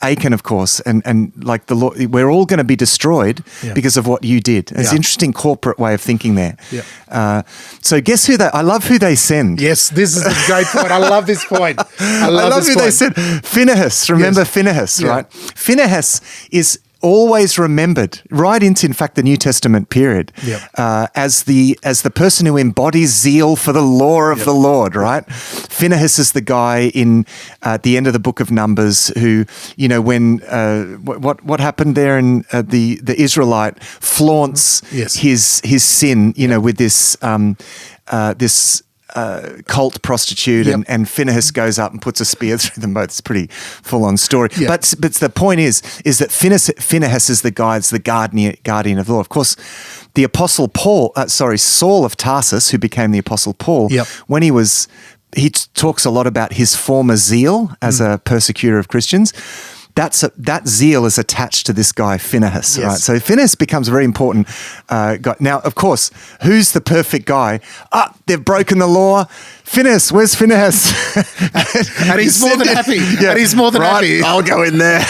Achan, of course, and like the Lord, we're all going to be destroyed because of what you did. It's an interesting corporate way of thinking there. Yeah. So guess who I love who they send. Yes, this is a great point. I love this point. I love who they send. Phinehas, remember Phinehas, right? Phinehas is always remembered right into, in fact, the New Testament period as the person who embodies zeal for the law of the Lord, right? Phinehas is the guy at the end of the book of Numbers who, when what happened there in the Israelite flaunts his sin, with this cult prostitute, and Phinehas goes up and puts a spear through them both. It's a pretty full-on story. But the point is that Phinehas is the guy, it's the guardian of the law. Of course, the Apostle Saul of Tarsus, who became the Apostle Paul, when he talks a lot about his former zeal as a persecutor of Christians. That zeal is attached to this guy, Phinehas, right? So Phinehas becomes a very important guy. Now, of course, who's the perfect guy? They've broken the law. Phinehas, where's Phinehas? and he's more than happy. And he's more than happy. I'll go in there.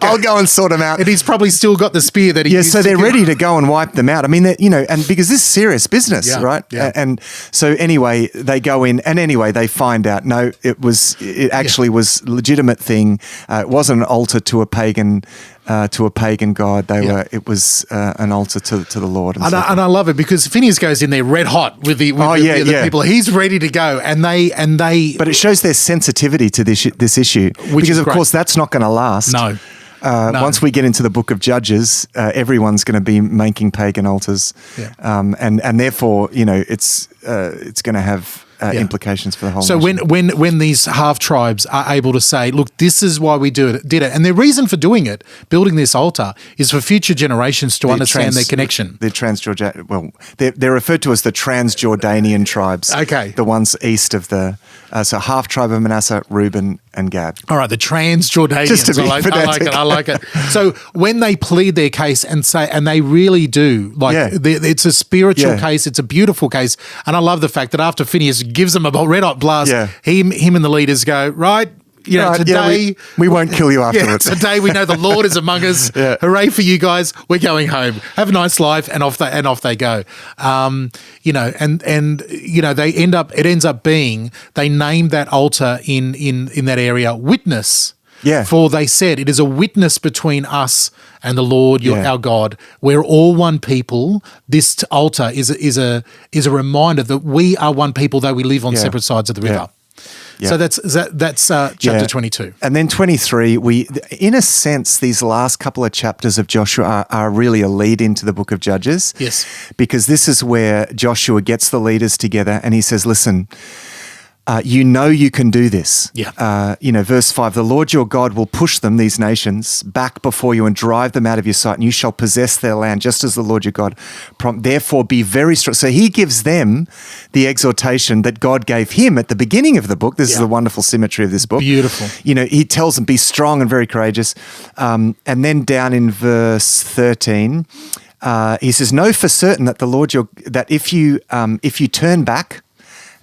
I'll go and sort him out. And he's probably still got the spear that he used so they're ready to go and wipe them out. I mean, and because this is serious business, right? Yeah. And so anyway, they go in, and anyway, they find out, no, it actually was a legitimate thing. It wasn't an altar to a pagan god. It was an altar to the Lord. And I love it because Phinehas goes in there red hot with the people. He's ready to go, and they. But it shows their sensitivity to this issue, because of course that's not going to last. No. Once we get into the book of Judges, everyone's going to be making pagan altars, and therefore it's going to have implications for the whole nation. So when these half tribes are able to say, look, this is why we did it, and the reason for doing it, building this altar, is for future generations to understand their connection. They're referred to as the Transjordanian tribes. Okay. The ones east of the so half tribe of Manasseh, Reuben, and Gad. All right, the Transjordanians. Just to be pedantic. I like it. So when they plead their case and they really do, it's a spiritual case, it's a beautiful case, and I love the fact that after Phinehas gives them a red hot blast, him and the leaders go, right, today we won't kill you afterwards. Today we know the Lord is among us. Hooray for you guys! We're going home. Have a nice life, and off they go. It ends up being they named that altar in that area Witness. Yeah. For they said, it is a witness between us and the Lord, our God. We're all one people. This altar is a reminder that we are one people, though we live on separate sides of the river. Yeah. So that's chapter 22. And then 23, in a sense, these last couple of chapters of Joshua are really a lead into the book of Judges. Yes. Because this is where Joshua gets the leaders together and he says, listen, you know you can do this. Yeah. Verse 5, the Lord your God will push them, these nations, back before you and drive them out of your sight, and you shall possess their land, just as the Lord your God promised. Therefore be very strong. So he gives them the exhortation that God gave him at the beginning of the book. This is the wonderful symmetry of this book. Beautiful. He tells them, be strong and very courageous. And then down in verse 13, he says, know for certain that that if you turn back,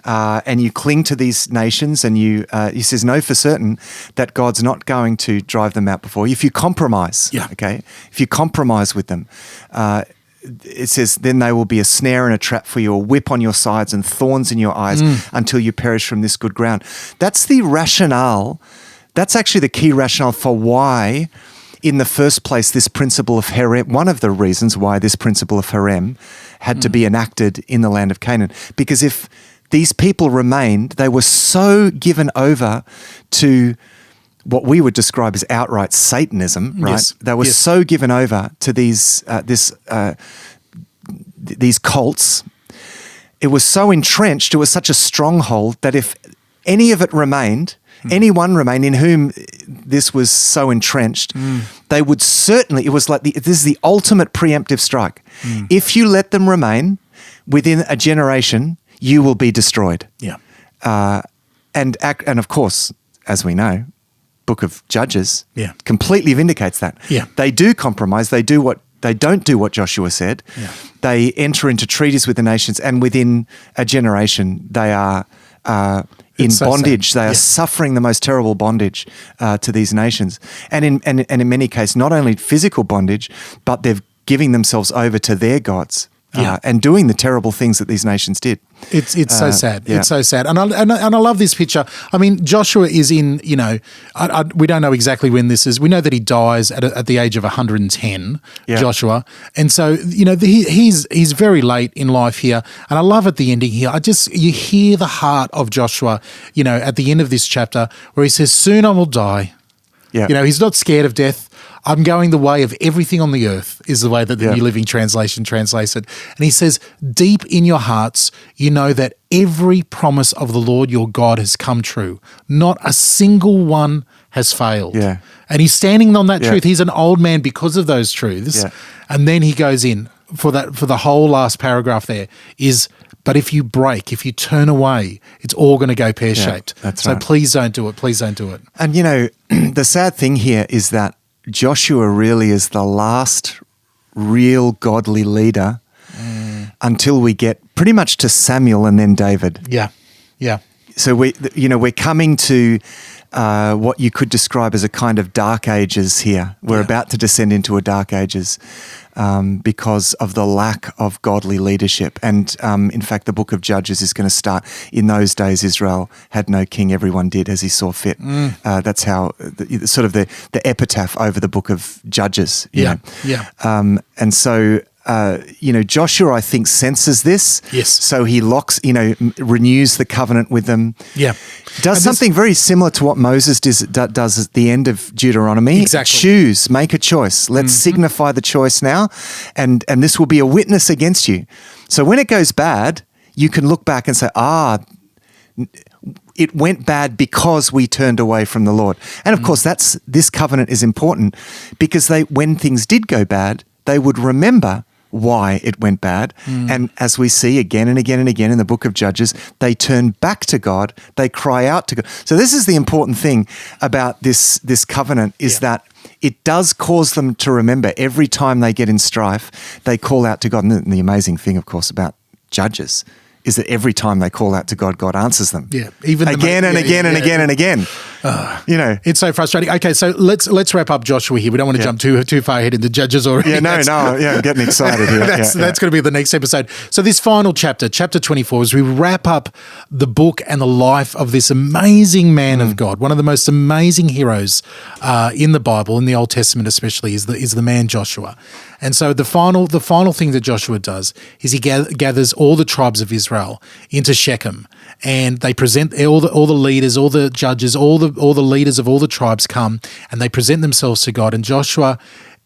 and you cling to these nations, and he says, know for certain that God's not going to drive them out before you. If you compromise, if you compromise with them, it says, then they will be a snare and a trap for you, a whip on your sides and thorns in your eyes until you perish from this good ground. That's the rationale. That's actually the key rationale for why, in the first place, this principle of Herem, one of the reasons why this principle of Herem had to be enacted in the land of Canaan. Because if these people remained, they were so given over to what we would describe as outright Satanism, right? Yes. They were so given over to these cults. It was so entrenched, it was such a stronghold that if any of it remained, anyone remained in whom this was so entrenched, they would certainly, it was like this is the ultimate preemptive strike. If you let them remain within a generation, you will be destroyed. Yeah. And of course, as we know, Book of Judges completely vindicates that. Yeah. They do compromise. They don't do what Joshua said. Yeah. They enter into treaties with the nations, and within a generation, they are in bondage. Sad. They are suffering the most terrible bondage to these nations, and in many cases, not only physical bondage, but they're giving themselves over to their gods. And doing the terrible things that these nations did. It's so sad. Yeah. It's so sad. And I love this picture. I mean, Joshua is in, we don't know exactly when this is. We know that he dies at the age of 110, Joshua. And so, he's very late in life here. And I love at the ending here, you hear the heart of Joshua, at the end of this chapter where he says, soon I will die. Yeah. He's not scared of death. I'm going the way of everything on the earth is the way that the New Living Translation translates it. And he says, deep in your hearts, you know that every promise of the Lord your God has come true. Not a single one has failed. Yeah. And he's standing on that truth. He's an old man because of those truths. Yeah. And then he goes in for the whole last paragraph there is, but if you turn away, it's all going to go pear-shaped. That's right. So please don't do it. Please don't do it. And, the sad thing here is that Joshua really is the last real godly leader until we get pretty much to Samuel and then David. Yeah, yeah. So we're coming to what you could describe as a kind of dark ages here. We're about to descend into a dark ages because of the lack of godly leadership. And in fact, the book of Judges is going to start. In those days, Israel had no king. Everyone did as he saw fit. That's how the epitaph over the book of Judges. You know? And so Joshua, I think, senses this. Yes. So he renews the covenant with them. Yeah. Does something very similar to what Moses does at the end of Deuteronomy. Exactly. Make a choice. Let's signify the choice now, and this will be a witness against you. So when it goes bad, you can look back and say, it went bad because we turned away from the Lord. And of course, this covenant is important because when things did go bad, they would remember why it went bad. And as we see again and again and again in the book of Judges, they turn back to God, they cry out to God. So this is the important thing about this covenant is that it does cause them to remember every time they get in strife, they call out to God. And the amazing thing, of course, about Judges is that every time they call out to God, God answers them. Yeah, even again and again and again and again. It's so frustrating. Okay, so let's wrap up Joshua here. We don't want to jump too far ahead into Judges already. I'm getting excited here. That's going to be the next episode. So this final chapter 24, as we wrap up the book and the life of this amazing man of God, one of the most amazing heroes in the Bible, in the Old Testament especially, is the man Joshua. And so the final thing that Joshua does is he gathers all the tribes of Israel into Shechem, and they present all the leaders, all the judges, all the leaders of all the tribes come, and they present themselves to God. And Joshua,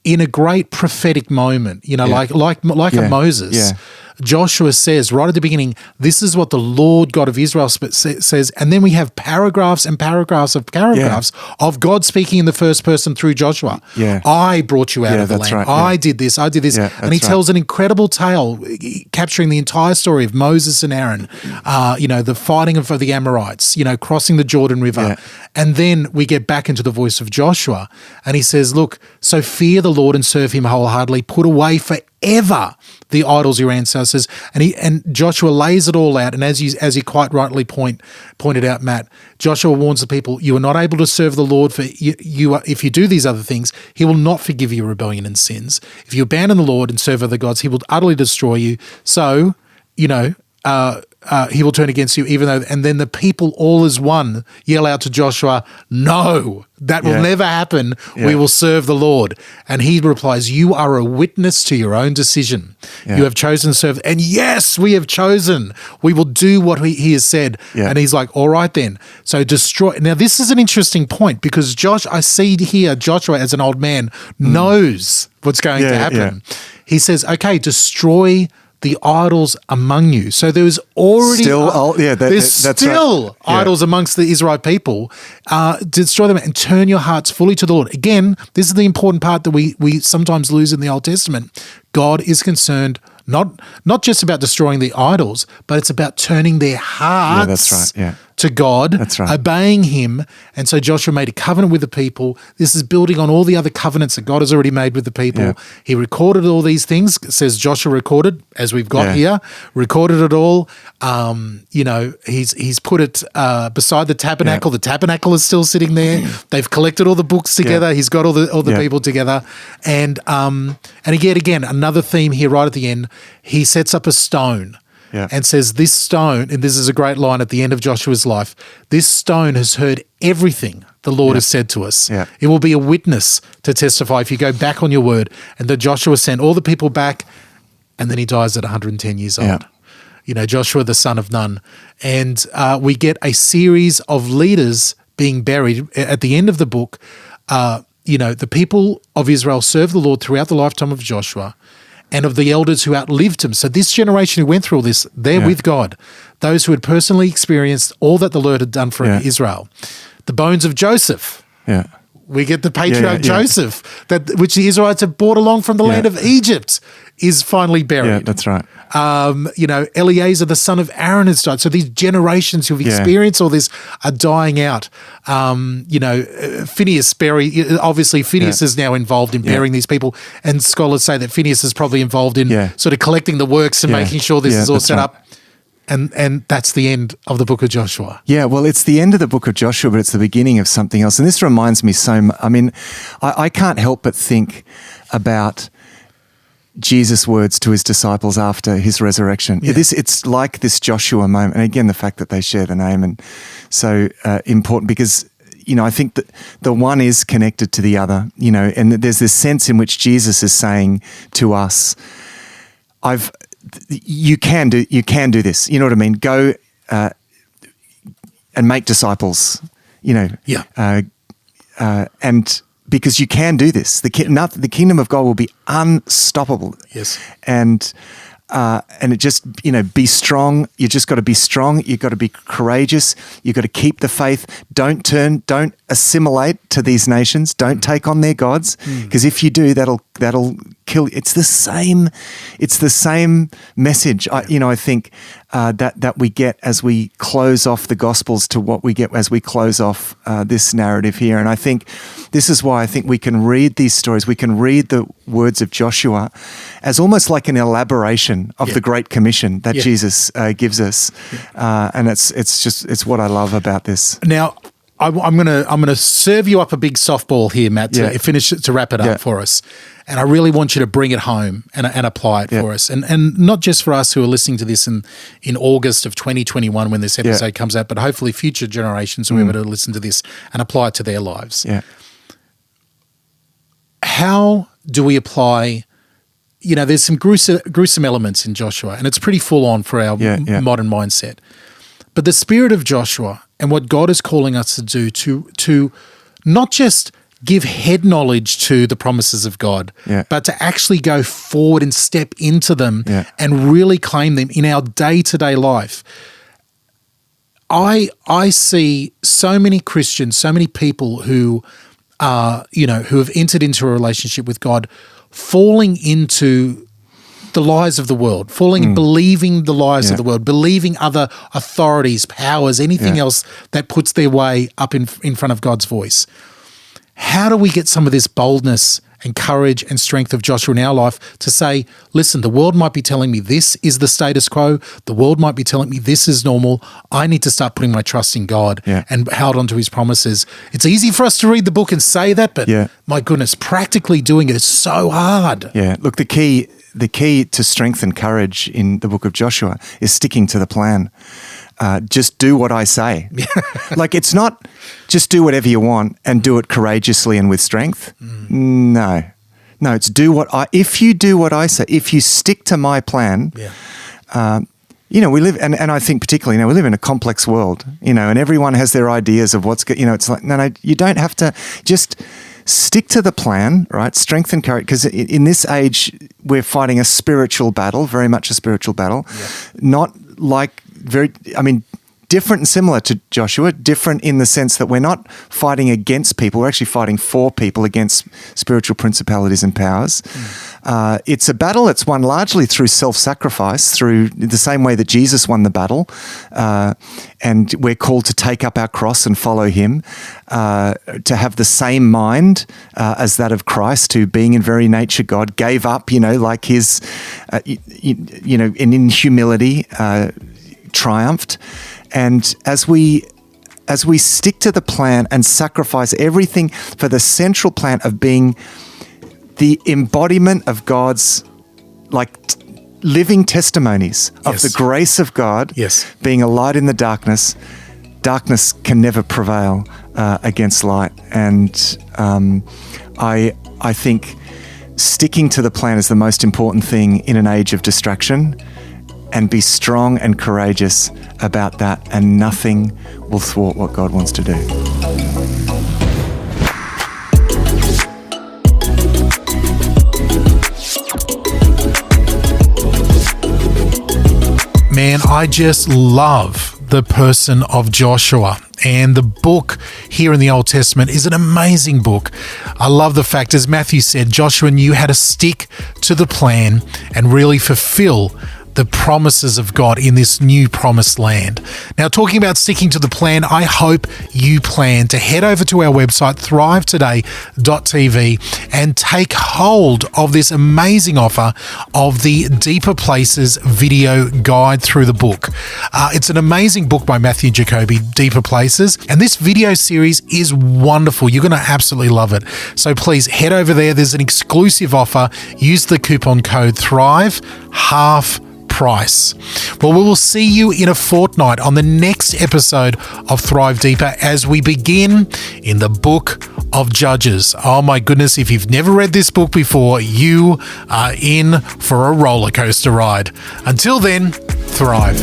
in a great prophetic moment, like a Moses, Joshua says right at the beginning, this is what the Lord God of Israel says. And then we have paragraphs and paragraphs of paragraphs of God speaking in the first person through Joshua. Yeah. I brought you out of the that's land. right, I did this. I did this. Yeah, and he that's tells an incredible tale capturing the entire story of Moses and Aaron, the fighting of the Amorites, crossing the Jordan River. Yeah. And then we get back into the voice of Joshua, and he says, look, so fear the Lord and serve him wholeheartedly, put away forever the idols your ancestors. And Joshua lays it all out, and as you quite rightly pointed out, Matt, Joshua warns the people, you are not able to serve the Lord, for if you do these other things, he will not forgive your rebellion and sins. If you abandon the Lord and serve other gods, he will utterly destroy you. So, he will turn against you, and then the people all as one yell out to Joshua, no, that will never happen. We will serve the Lord. And he replies, you are a witness to your own decision. You have chosen to serve. And yes, we have chosen. We will do what he has said. And he's like, all right then. So destroy. Now, this is an interesting point because I see here Joshua as an old man knows what's going to happen. He says, okay, destroy the idols among you. So there was already that's still idols amongst the Israelite people. Destroy them and turn your hearts fully to the Lord. Again, this is the important part that we sometimes lose in the Old Testament. God is concerned not just about destroying the idols, but it's about turning their hearts to God, obeying him. And so Joshua made a covenant with the people. This is building on all the other covenants that God has already made with the people. Yeah. He recorded all these things. It says Joshua recorded, as we've got here, recorded it all. He's put it beside the tabernacle. The tabernacle is still sitting there. They've collected all the books together. He's got all the people together. And again, another theme here right at the end, he sets up a stone. And says, this stone, and this is a great line at the end of Joshua's life, this stone has heard everything the Lord has said to us. It will be a witness to testify if you go back on your word. And that Joshua sent all the people back, and then he dies at 110 years old. Joshua, the son of Nun. And we get a series of leaders being buried. At the end of the book, the people of Israel served the Lord throughout the lifetime of Joshua, and of the elders who outlived him. So this generation who went through all this, they're with God. Those who had personally experienced all that the Lord had done for Israel. The bones of Joseph. We get the patriarch Joseph, which the Israelites have brought along from the land of Egypt, is finally buried. Yeah, that's right. Eleazar, the son of Aaron, has died. So these generations who've experienced all this are dying out. Phineas is now involved in burying these people, and scholars say that Phineas is probably involved in sort of collecting the works and making sure this is all set up. And that's the end of the book of Joshua. Yeah, well, it's the end of the book of Joshua, but it's the beginning of something else. And this reminds me I can't help but think about Jesus' words to his disciples after his resurrection. It's like this Joshua moment. And again, the fact that they share the name and so important because, I think that the one is connected to the other, and there's this sense in which Jesus is saying to us, you can do this. You know what I mean? Go and make disciples, and because you can do this. The kingdom of God will be unstoppable. Yes. And it just, be strong. You just got to be strong. You've got to be courageous. You've got to keep the faith. Don't assimilate to these nations. Don't take on their gods. Because if you do, that'll kill. It's the same message. I think that we get as we close off the Gospels to what we get as we close off this narrative here. And I think this is why I think we can read these stories. We can read the words of Joshua as almost like an elaboration of the Great Commission that Jesus gives us. And it's what I love about this. Now, I'm gonna serve you up a big softball here, Matt, to wrap it up for us. And I really want you to bring it home and apply it for us. And not just for us who are listening to this in August of 2021 when this episode comes out, but hopefully future generations will be able to listen to this and apply it to their lives. Yeah. How do we apply, there's some gruesome elements in Joshua, and it's pretty full on for our modern mindset. But the spirit of Joshua and what God is calling us to do to not just give head knowledge to the promises of God, but to actually go forward and step into them and really claim them in our day-to-day life. I see so many Christians, so many people who are, who have entered into a relationship with God, falling into the lies of the world, believing the lies of the world, believing other authorities, powers, anything else that puts their way up in front of God's voice. How do we get some of this boldness and courage and strength of Joshua in our life to say, listen, the world might be telling me this is the status quo. The world might be telling me this is normal. I need to start putting my trust in God and hold on to his promises. It's easy for us to read the book and say that, but my goodness, practically doing it is so hard. Yeah, look, the key to strength and courage in the book of Joshua is sticking to the plan. Just do what I say. Like, it's not just do whatever you want and do it courageously and with strength. No, it's if you do what I say, if you stick to my plan, we live, and I think particularly, we live in a complex world, and everyone has their ideas of what's good. It's like, no, you don't have to, just stick to the plan, right? Strength and courage, because in this age, we're fighting a spiritual battle, very much a spiritual battle, not like different and similar to Joshua, different in the sense that we're not fighting against people, we're actually fighting for people against spiritual principalities and powers. It's a battle that's won largely through self-sacrifice, through the same way that Jesus won the battle, and we're called to take up our cross and follow him, to have the same mind as that of Christ, who being in very nature God, gave up, like his, and in humility, triumphed. And as we stick to the plan and sacrifice everything for the central plan of being the embodiment of God's living testimonies of the grace of God, being a light in the darkness can never prevail against light. And I think sticking to the plan is the most important thing in an age of distraction. And be strong and courageous about that, and nothing will thwart what God wants to do. Man, I just love the person of Joshua. And the book here in the Old Testament is an amazing book. I love the fact, as Matthew said, Joshua knew how to stick to the plan and really fulfill the promises of God in this new promised land. Now, talking about sticking to the plan, I hope you plan to head over to our website, thrivetoday.tv, and take hold of this amazing offer of the Deeper Places video guide through the book. It's an amazing book by Matthew Jacoby, Deeper Places, and this video series is wonderful. You're going to absolutely love it. So please head over there. There's an exclusive offer. Use the coupon code THRIVE, half price. Well, we will see you in a fortnight on the next episode of Thrive Deeper as we begin in the book of Judges. Oh my goodness, if you've never read this book before, you are in for a roller coaster ride. Until then, thrive.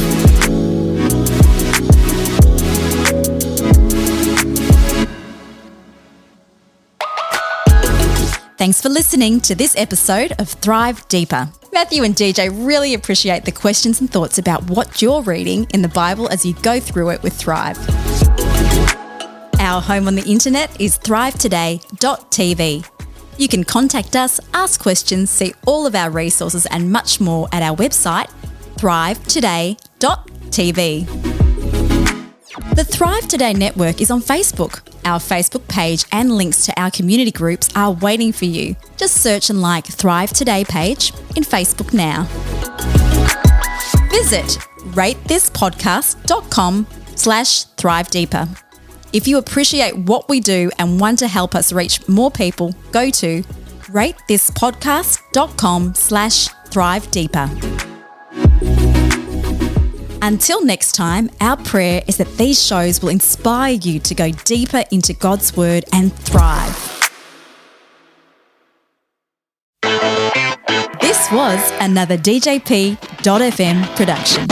Thanks for listening to this episode of Thrive Deeper. Matthew and DJ really appreciate the questions and thoughts about what you're reading in the Bible as you go through it with Thrive. Our home on the internet is thrivetoday.tv. You can contact us, ask questions, see all of our resources and much more at our website, thrivetoday.tv. The Thrive Today Network is on Facebook. Our Facebook page and links to our community groups are waiting for you. Just search and like Thrive Today page in Facebook now. Visit ratethispodcast.com/Thrive Deeper. If you appreciate what we do and want to help us reach more people, go to ratethispodcast.com/Thrive Deeper. Until next time, our prayer is that these shows will inspire you to go deeper into God's Word and thrive. This was another DJP.FM production.